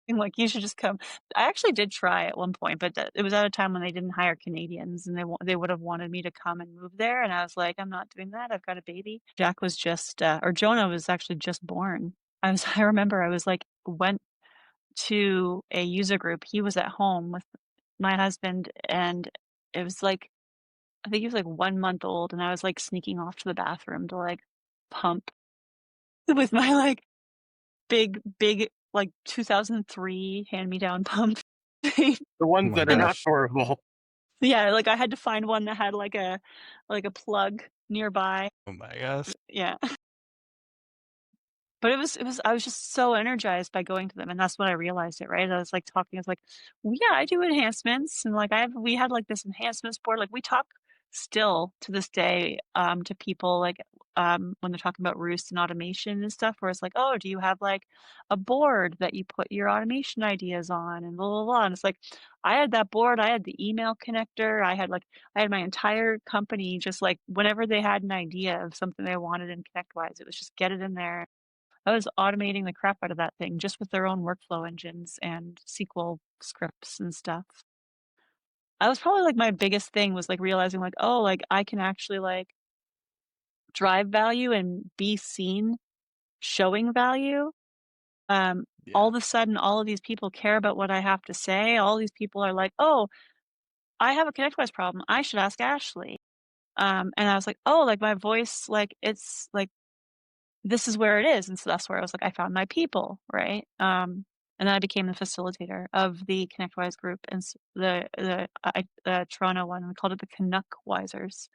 like you should just come. I actually did try at one point, but it was at a time when they didn't hire Canadians, and they would have wanted me to come and move there, and I was like, I'm not doing that. I've got a baby. Jack was just or Jonah was actually just born. I remember I was like went to a user group. He was at home with my husband, and it was like I think he was like 1 month old, and I was like sneaking off to the bathroom to like pump with my like big like 2003 hand-me-down pump thing. The Oh ones my that are not gosh. horrible. Yeah, like I had to find one that had like a plug nearby. Oh my gosh. Yeah. But it was I was just so energized by going to them, and that's when I realized it, right? I was, like, talking, I was like, "Well, yeah, I do enhancements," and, like, we had, like, this enhancements board, like, we talk still to this day, to people, like, when they're talking about Roost and automation and stuff, where it's like, "Oh, do you have, like, a board that you put your automation ideas on?" And blah, blah, blah, and it's like, I had that board, I had the email connector, I had my entire company just, like, whenever they had an idea of something they wanted in ConnectWise, it was just get it in there. I was automating the crap out of that thing just with their own workflow engines and SQL scripts and stuff. That was probably like my biggest thing was like realizing like, oh, like I can actually like drive value and be seen showing value. All Yeah. of a sudden, all of these people care about what I have to say. All these people are like, oh, I have a ConnectWise problem. I should ask Ashley. And I was like, oh, like my voice, like it's like this is where it is, and so that's where I was like, I found my people, right? And then I became the facilitator of the ConnectWise group and the Toronto one. We called it the Canuckwisers,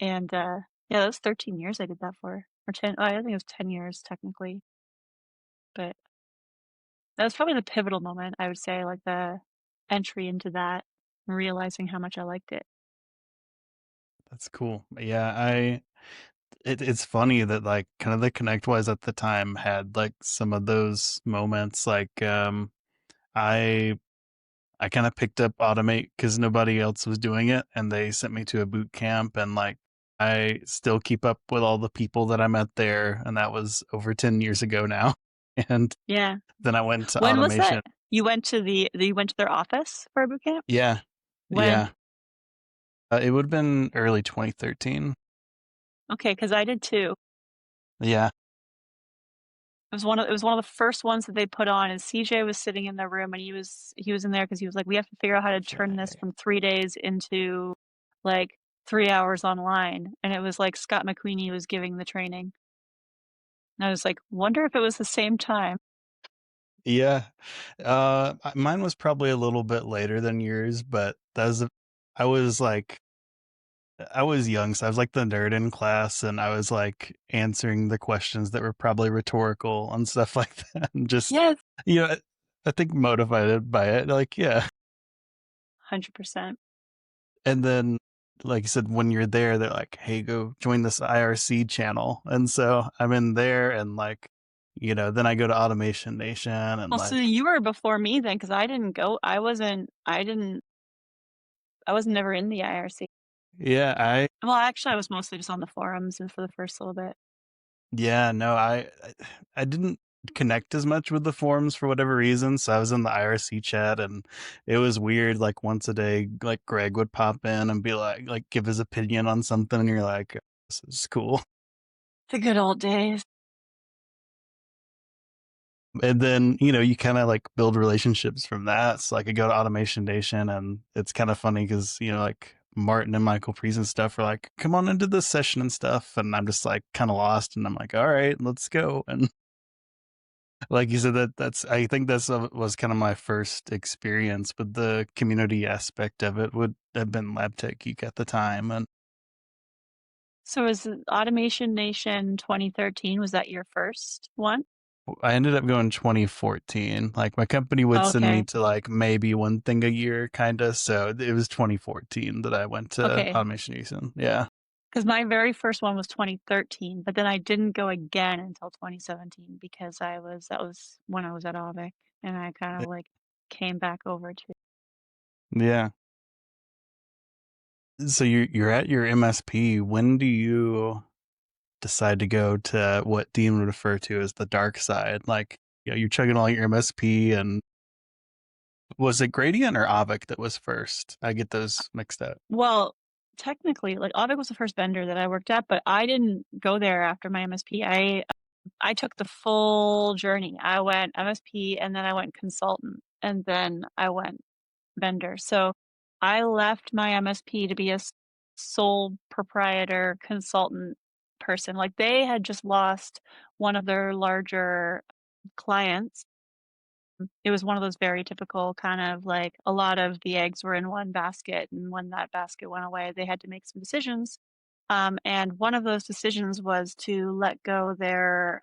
and yeah, that was 13 years I did that for, or 10. Oh, I think it was 10 years technically, but that was probably the pivotal moment. I would say, like the entry into that, and realizing how much I liked it. That's cool. Yeah, it's funny that like kind of the ConnectWise at the time had like some of those moments like I I kind of picked up Automate because nobody else was doing it, and they sent me to a boot camp, and like I still keep up with all the people that I met there, and that was over 10 years ago now. And Yeah. then I went to When was that? automation. You went to their office for a boot camp? Yeah, When? yeah. It would have been early 2013. Okay, because I did too. Yeah. It was one of the first ones that they put on, and CJ was sitting in the room, and he was in there because he was like, we have to figure out how to turn this Okay. from 3 days into like 3 hours online. And it was like Scott McQueenie was giving the training. And I was like, wonder if it was the same time. Yeah. Mine was probably a little bit later than yours, but I was like, I was young, so I was like the nerd in class, and I was like answering the questions that were probably rhetorical and stuff like that. And just, Yes, you know, I think motivated by it. Like, yeah. 100%. And then, like you said, when you're there, they're like, hey, go join this IRC channel. And so I'm in there, and like, then I go to Automation Nation and Well, so like, you were before me then, because I didn't go. I was never in the IRC. yeah, Well, actually, I was mostly just on the forums and for the first little bit. yeah, no, I didn't connect as much with the forums for whatever reason, so I was in the IRC chat, and it was weird. Like once a day, like Greg would pop in and be like give his opinion on something, and you're like, this is cool. The good old days. And then you kind of like build relationships from that. So like I go to Automation Nation, and it's kind of funny because like Martin and Michael Priest and stuff are like, come on into this session and stuff, and I'm just like kind of lost, and I'm like, all right, let's go. And Like you said, I think that's was kind of my first experience, but the community aspect of it would have been LabTech Geek at the time, and So was Automation Nation 2013, was that your first one? I ended up going 2014. Like my company would send me Okay. to like maybe one thing a year, kind of. So it was 2014 that I went to Okay. Automation Houston. Yeah. Because my very first one was 2013, but then I didn't go again until 2017 because that was when I was at Avic, and I kind of like came back over to. Yeah. So you're at your MSP. When do you decide to go to what Dean would refer to as the dark side? Like, you're chugging all your MSP, and was it Gradient or Avic that was first? I get those mixed up. Well, technically, like Avic was the first vendor that I worked at, but I didn't go there after my MSP. I took the full journey. I went MSP and then I went consultant and then I went vendor. So I left my MSP to be a sole proprietor consultant person. Like they had just lost one of their larger clients. It was one of those very typical kind of like a lot of the eggs were in one basket, and when that basket went away, they had to make some decisions. And one of those decisions was to let go their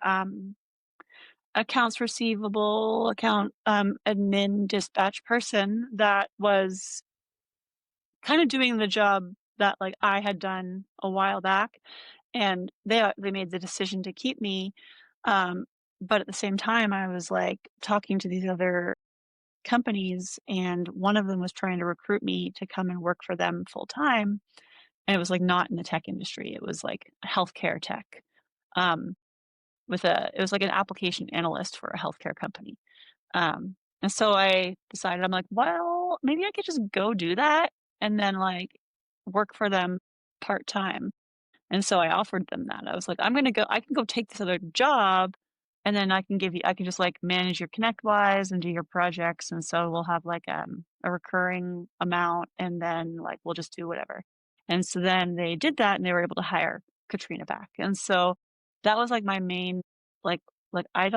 accounts receivable, account admin dispatch person that was kind of doing the job that like I had done a while back, and they made the decision to keep me. Um, but at the same time, I was like talking to these other companies, and one of them was trying to recruit me to come and work for them full time. And it was like not in the tech industry; it was like healthcare tech. Um, it was like an application analyst for a healthcare company. And so I decided, I'm like, well, maybe I could just go do that and then like work for them part time. And so I offered them that. I was like, I can go take this other job and then I can just like manage your ConnectWise and do your projects. And so we'll have like a recurring amount and then like we'll just do whatever. And so then they did that and they were able to hire Katrina back. And so that was like my main, like, I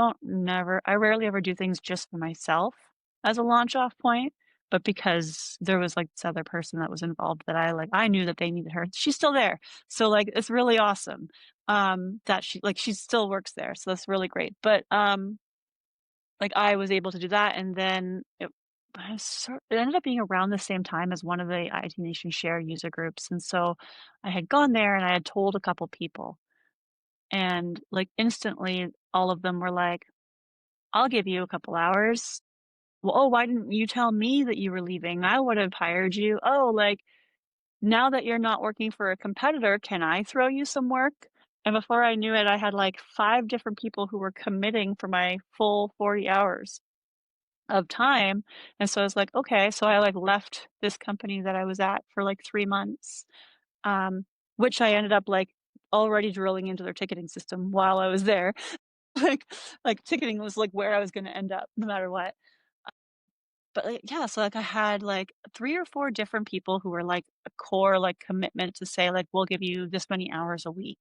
rarely ever do things just for myself as a launch off point, but because there was like this other person that was involved that I knew that they needed her. She's still there. So like it's really awesome that she still works there. So that's really great. But like I was able to do that, and then it ended up being around the same time as one of the IT Nation share user groups. And so I had gone there and I had told a couple people, and like instantly all of them were like, I'll give you a couple hours. Well, oh, why didn't you tell me that you were leaving? I would have hired you. Oh, like now that you're not working for a competitor, can I throw you some work? And before I knew it, I had like 5 different people who were committing for my full 40 hours of time. And so I was like, okay. So I like left this company that I was at for like 3 months, um, which I ended up like already drilling into their ticketing system while I was there. like like ticketing was like where I was going to end up no matter what. But like, yeah, so like I had like 3 or 4 different people who were like a core like commitment to say like we'll give you this many hours a week.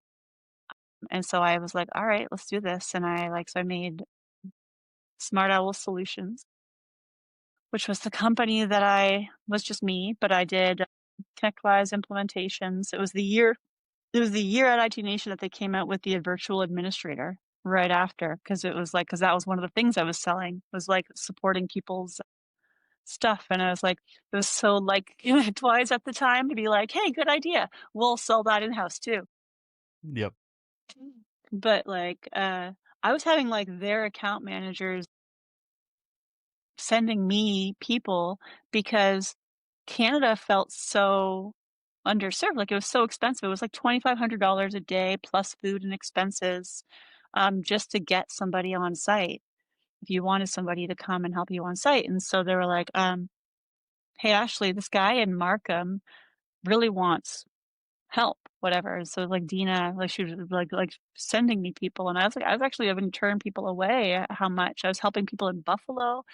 And so I was like, all right, let's do this. And I made Smart Owl Solutions, which was the company that I was just me, but I did ConnectWise implementations. It was the year at IT Nation that they came out with the virtual administrator right after, because that was one of the things I was selling was like supporting people's stuff. And I was like, it was so like twice at the time to be like, hey, good idea. We'll sell that in house too. Yep. But like, I was having like their account managers sending me people because Canada felt so underserved. Like it was so expensive. It was like $2,500 a day plus food and expenses, just to get somebody on site. If you wanted somebody to come and help you on site. And so they were like, hey, Ashley, this guy in Markham really wants help, whatever. So like Dina, like she was like sending me people, and I was actually having to turn people away at how much I was helping people in Buffalo.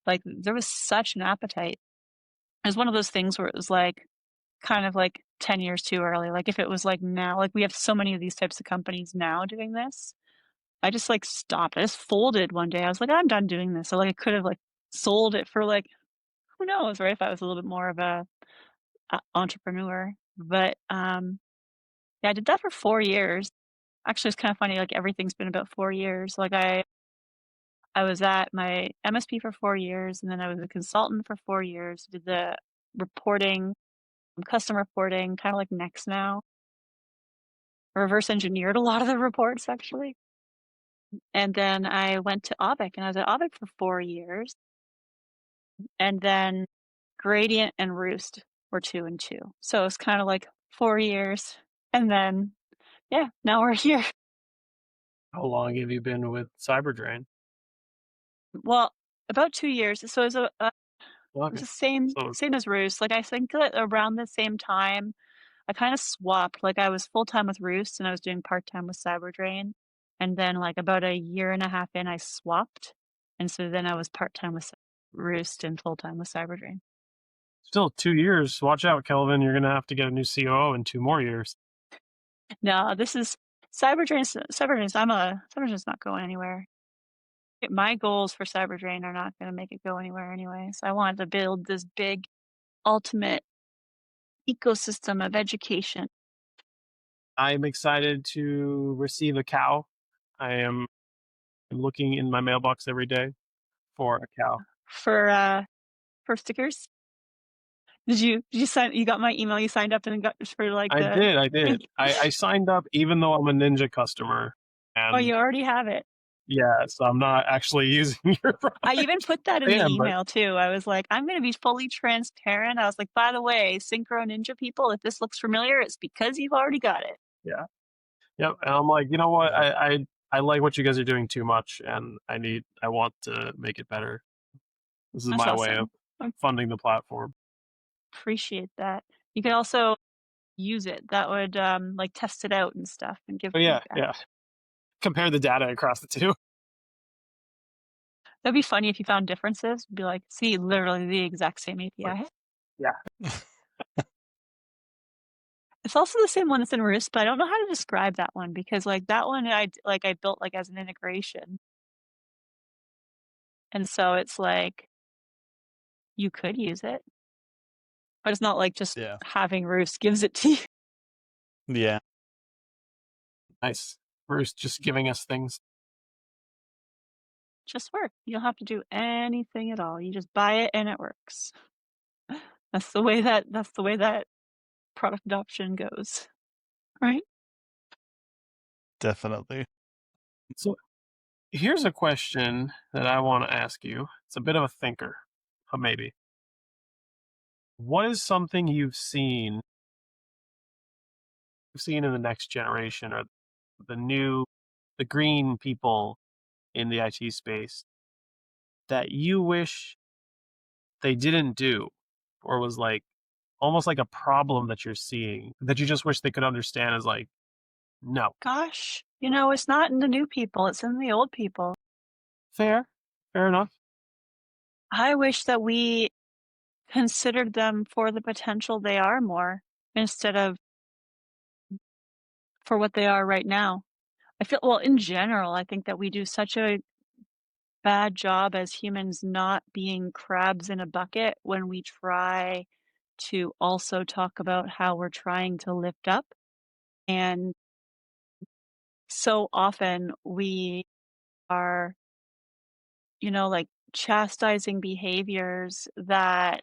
Like there was such an appetite. It was one of those things where it was like kind of like 10 years too early. Like if it was like now, like we have so many of these types of companies now doing this. I just like stopped. I just folded one day. I was like, I'm done doing this. So like I could have like sold it for like who knows, right? If I was a little bit more of a entrepreneur. But yeah, I did that for 4 years. Actually, it's kind of funny. Like everything's been about 4 years. Like I was at my MSP for 4 years, and then I was a consultant for 4 years. Did the reporting, custom reporting, kind of like Next now. Reverse engineered a lot of the reports actually. And then I went to Aubek, and I was at Aubek for 4 years. And then Gradient and Roost were 2 and 2. So it's kind of like 4 years. And then, yeah, now we're here. How long have you been with CyberDrain? Well, about 2 years. So it's Okay. the same So same as Roost. Like I think that around the same time, I kind of swapped. Like I was full time with Roost, and I was doing part time with CyberDrain. And then like about a year and a half in, I swapped, and so then I was part time with Roost and full time with CyberDrain. still 2 years. Watch out, Kelvin. You're gonna have to get a new COO in 2 more years. No, this is CyberDrain's not going anywhere. My goals for CyberDrain are not going to make it go anywhere anyway. So I wanted to build this big, ultimate ecosystem of education I'm excited to receive a cow. I am looking in my mailbox every day for a cow. for stickers. Did you sign? You got my email. You signed up and got for like I the. did. I did. I signed up even though I'm a Ninja customer, Oh, and you already have it. yeah, so I'm not actually using your product. I even put that in the But email too. I was like, I'm going to be fully transparent. I was like, by the way, Synchro Ninja people, if this looks familiar, it's because you've already got it. yeah, yep. And I'm like, you know what? I like what you guys are doing too much, and I want to make it better. This is That's my way of awesome. I funding the platform. appreciate that. You could also use it. That would like test it out and stuff and give But yeah, feedback. yeah. Compare the data across the two. That'd be funny if you found differences. Be like, see, literally the exact same API. Yeah. It's also the same one that's in Roost, but I don't know how to describe that one because like that one I built like as an integration. And so it's like you could use it, but it's not like just Yeah. having Roost gives it to you. Yeah. Nice. Bruce just giving us things. Just work. You don't have to do anything at all. You just buy it and it works. That's the way that product adoption goes. Right? Definitely. So here's a question that I want to ask you. It's a bit of a thinker, maybe. What is something you've seen in the next generation or the green people in the IT space that you wish they didn't do, or was like almost like a problem that you're seeing that you just wish they could understand is like, no. Gosh, it's not in the new people, it's in the old people. Fair enough. I wish that we considered them for the potential they are more instead of for what they are right now. I feel, well, in general, I think that we do such a bad job as humans not being crabs in a bucket when we try to also talk about how we're trying to lift up. And so often we are, like chastising behaviors that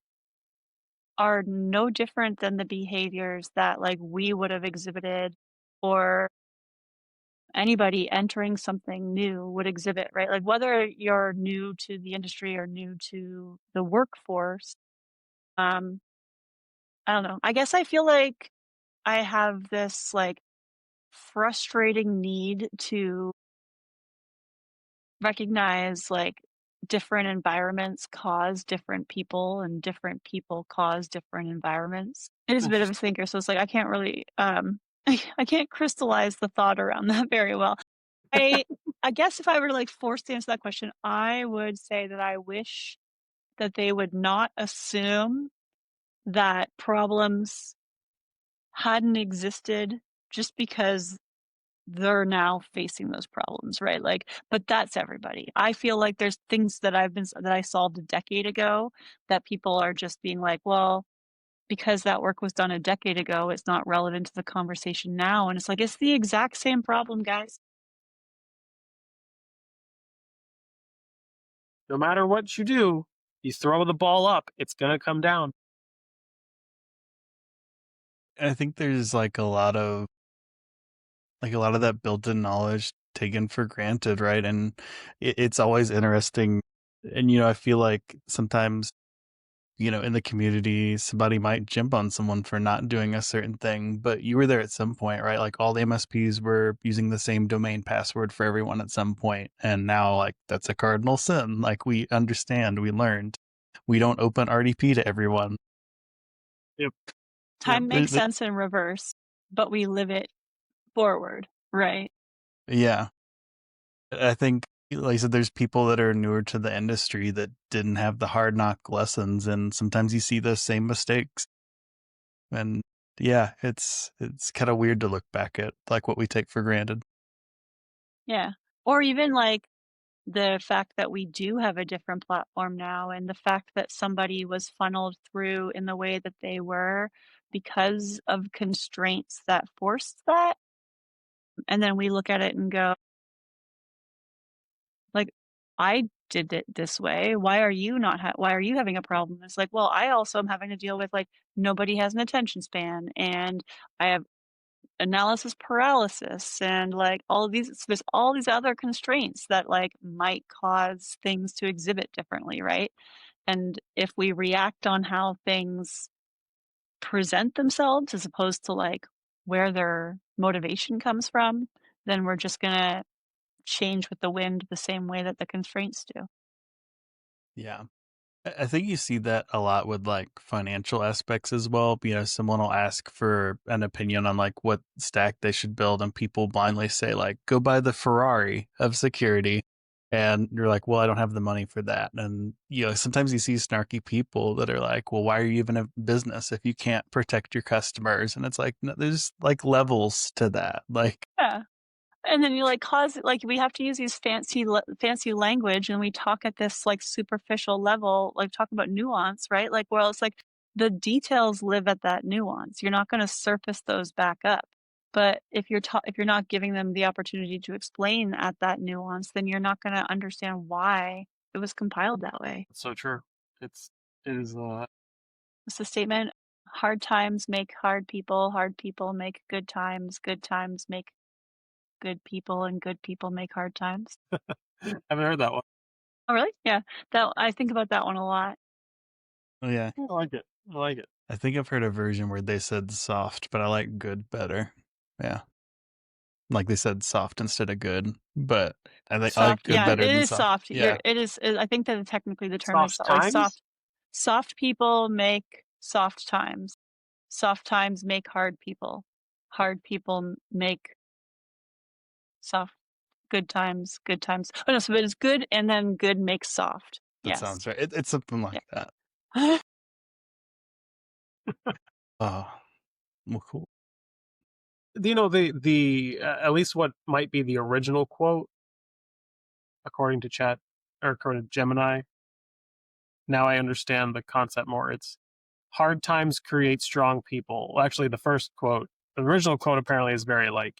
are no different than the behaviors that like we would have exhibited or anybody entering something new would exhibit, right? Like whether you're new to the industry or new to the workforce, um, I don't know. I guess I feel like I have this like frustrating need to recognize like different environments cause different people and different people cause different environments. It is a bit of a Interesting. thinker, so it's like I can't really I can't crystallize the thought around that very well. I I guess if I were to like force to answer that question, I would say that I wish that they would not assume that problems hadn't existed just because they're now facing those problems, right? Like, but that's everybody. I feel like there's things that I solved a decade ago that people are just being like, well, because that work was done a decade ago, it's not relevant to the conversation now. And it's like, it's the exact same problem, guys. No matter what you do, you throw the ball up, it's gonna come down. I think there's a lot of that built-in knowledge taken for granted, right? And it's always interesting. And I feel like sometimes in the community, somebody might jump on someone for not doing a certain thing, but you were there at some point, right? Like all the MSPs were using the same domain password for everyone at some point, and now like that's a cardinal sin. Like we understand, we learned, we don't open RDP to everyone. Yep. Time makes sense in reverse, but we live it forward, right? Yeah. I think, like I said, there's people that are newer to the industry that didn't have the hard knock lessons, and sometimes you see those same mistakes. And yeah, it's kind of weird to look back at like what we take for granted. Yeah. Or even like the fact that we do have a different platform now, and the fact that somebody was funneled through in the way that they were because of constraints that forced that. And then we look at it and go, like, I did it this way. Why are you not why are you having a problem? It's like, well, I also am having to deal with like nobody has an attention span, and I have analysis paralysis, and like all of these, there's all these other constraints that like might cause things to exhibit differently, right? And if we react on how things present themselves as opposed to like where their motivation comes from, then we're just gonna change with the wind the same way that the constraints do. Yeah. I think you see that a lot with like financial aspects as well. Someone will ask for an opinion on like what stack they should build, and people blindly say like, "Go buy the Ferrari of security," and you're like, "Well, I don't have the money for that." And sometimes you see snarky people that are like, "Well, why are you even a business if you can't protect your customers?" And it's like, no, there's like levels to that. Like, Yeah. And then you like cause like we have to use these fancy language, and we talk at this like superficial level, like talk about nuance, right? Like, well, it's like the details live at that nuance. You're not going to surface those back up. But if you're not giving them the opportunity to explain at that nuance, then you're not going to understand why it was compiled that way. It's so true. It is It's the statement: hard times make hard people make good times make good people, and good people make hard times. I haven't heard that one. Oh, really? Yeah. I think about that one a lot. oh yeah, I like it. I like it. I think I've heard a version where they said soft, but I like good better. Yeah. Like they said soft instead of good, but I like Soft, good yeah, it better than is soft. soft. Yeah. I think that technically the term is Soft like times? soft people make soft times. Soft times make hard people. Hard people make soft good times, good times. Oh no, so it's good and then good makes soft. That Yes. sounds right. It's something like that. Yeah. Oh, well, cool. The at least what might be the original quote, according to chat or according to Gemini. Now I understand the concept more. It's hard times create strong people. Well, actually, the first quote, the original quote apparently is very like,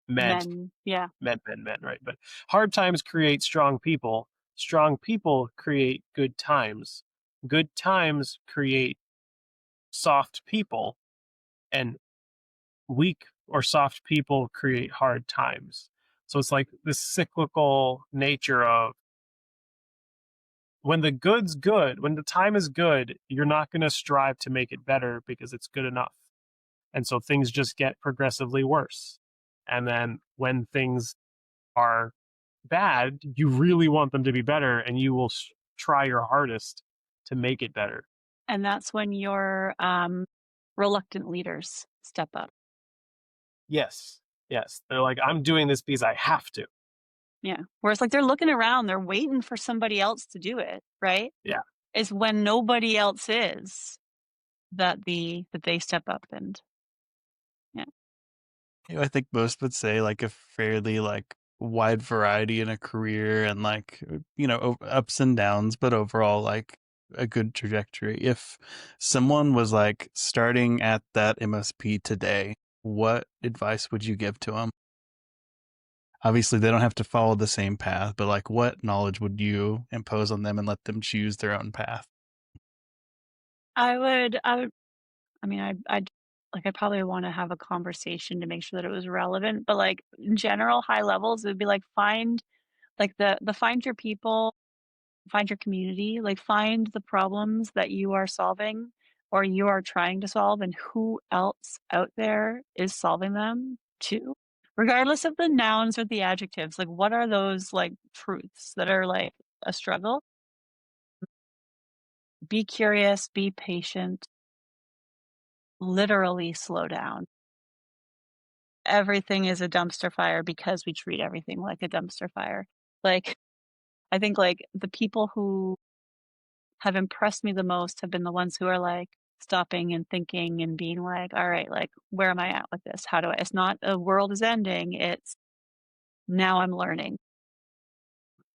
meant Men, yeah. men, right? But hard times create strong people. Strong people create good times. Good times create soft people, and weak or soft people create hard times. So it's like this cyclical nature of when the good's good, when the time is good, you're not going to strive to make it better because it's good enough. And so things just get progressively worse. And then when things are bad, you really want them to be better, and you will try your hardest to make it better. And that's when your reluctant leaders step up. Yes. Yes. They're like, I'm doing this because I have to. Yeah. Whereas like they're looking around, they're waiting for somebody else to do it, right? Yeah. Is when nobody else is that they step up, and yeah. I think most would say like a fairly like wide variety in a career and like ups and downs, but overall like a good trajectory. If someone was like starting at that MSP today, what advice would you give to them? Obviously, they don't have to follow the same path, but like what knowledge would you impose on them and let them choose their own path? I would I mean, I'd probably wanna have a conversation to make sure that it was relevant, but, like, in general, high levels, it would be, like, find, like, the find your people, find your community, like, find the problems that you are solving or you are trying to solve and who else out there is solving them too, regardless of the nouns or the adjectives, like, what are those, like, truths that are, like, a struggle? Be curious, be patient, literally slow down. Everything is a dumpster fire because we treat everything like a dumpster fire. Like, I think, like, the people who have impressed me the most have been the ones who are, like, stopping and thinking and being like, "Alright, like, where am I at with this? How do I" it's not the world is ending, it's now I'm learning.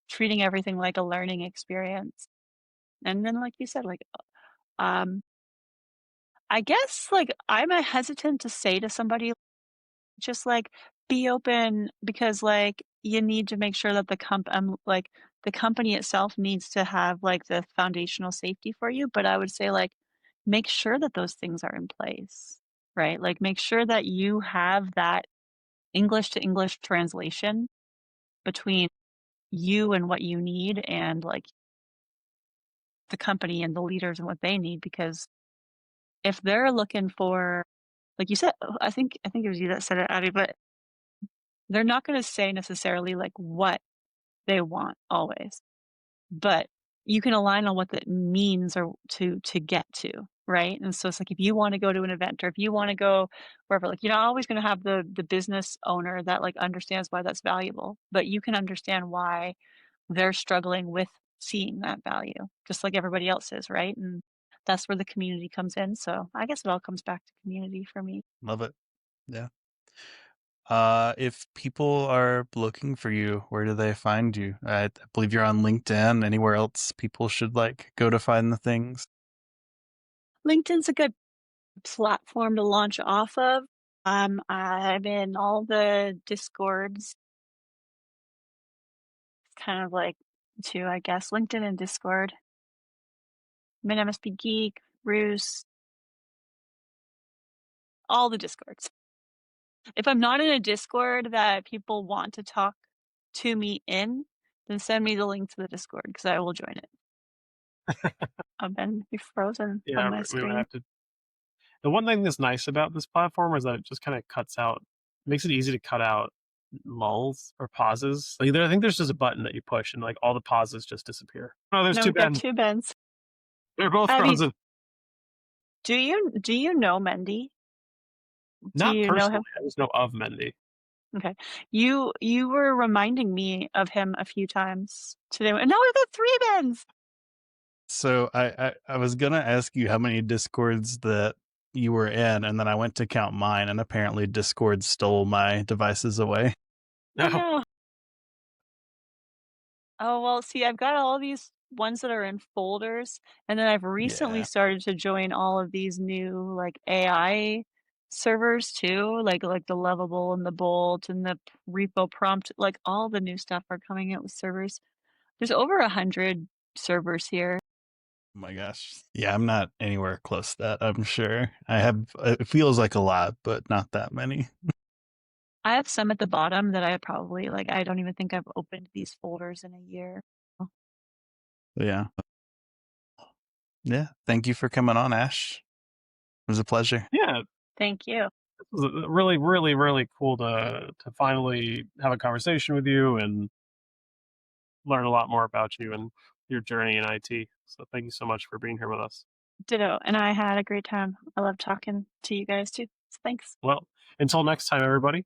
Treating everything like a learning experience. And then, like you said, like, um, I guess, like, I'm a hesitant to say to somebody just, like, be open because, like, you need to make sure that like, the company itself needs to have, like, the foundational safety for you, but I would say, like, make sure that those things are in place, right? Like, make sure that you have that English to English translation between you and what you need and, like, the company and the leaders and what they need, because if they're looking for like you said, I think it was you that said it, Abby, but they're not gonna say necessarily, like, what they want always, but you can align on what that means or to get to, right? And so it's like if you wanna go to an event or if you wanna go wherever, like, you're not always gonna have the business owner that, like, understands why that's valuable, but you can understand why they're struggling with seeing that value, just like everybody else is, right? And that's where the community comes in, so I guess it all comes back to community for me. Love it. Yeah. If people are looking for you, where do they find you? I believe you're on LinkedIn. Anywhere else people should like go to find the things? LinkedIn's a good platform to launch off of. I'm in all the Discords, kind of like two, I guess, LinkedIn and Discord. I'm in MSP Geek, Roost, all the Discords. If I'm not in a Discord that people want to talk to me in, then send me the link to the Discord because I will join it. I've been frozen on Yeah, my we would screen. have to. The one thing that's nice about this platform is that it just kind of cuts out, makes it easy to cut out lulls or pauses. Like I think there's just a button that you push and like all the pauses just disappear. Oh, there's No, two we've got Ben. two Bens. They're both Abby, frozen. do you know Mendy? Do Not you know personally. him? I just know of Mendy. Okay. You were reminding me of him a few times today, and now we've got 3 Bens! So I was gonna ask you how many discords that you were in, and then I went to count mine, and apparently Discord stole my devices away. Oh, No. no. Oh, well, see, I've got all these ones that are in folders, and then I've recently Yeah. started to join all of these new, like, AI servers too, like the Lovable and the Bolt and the Repo Prompt, like, all the new stuff are coming out with servers. There's over 100 servers here. Oh my gosh. Yeah, I'm not anywhere close to that, I'm sure. I have it feels like a lot, but not that many. I have some at the bottom that I probably like, I don't even think I've opened these folders in a year. Yeah. Yeah. Thank you for coming on, Ash. It was a pleasure. Yeah, Thank you. this was really, really, really cool to finally have a conversation with you and learn a lot more about you and your journey in IT. So thank you so much for being here with us. Ditto, and I had a great time. I love talking to you guys too. So thanks. Well, until next time, everybody,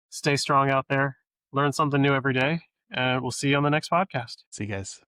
stay strong out there, learn something new every day, and we'll see you on the next podcast. See you guys.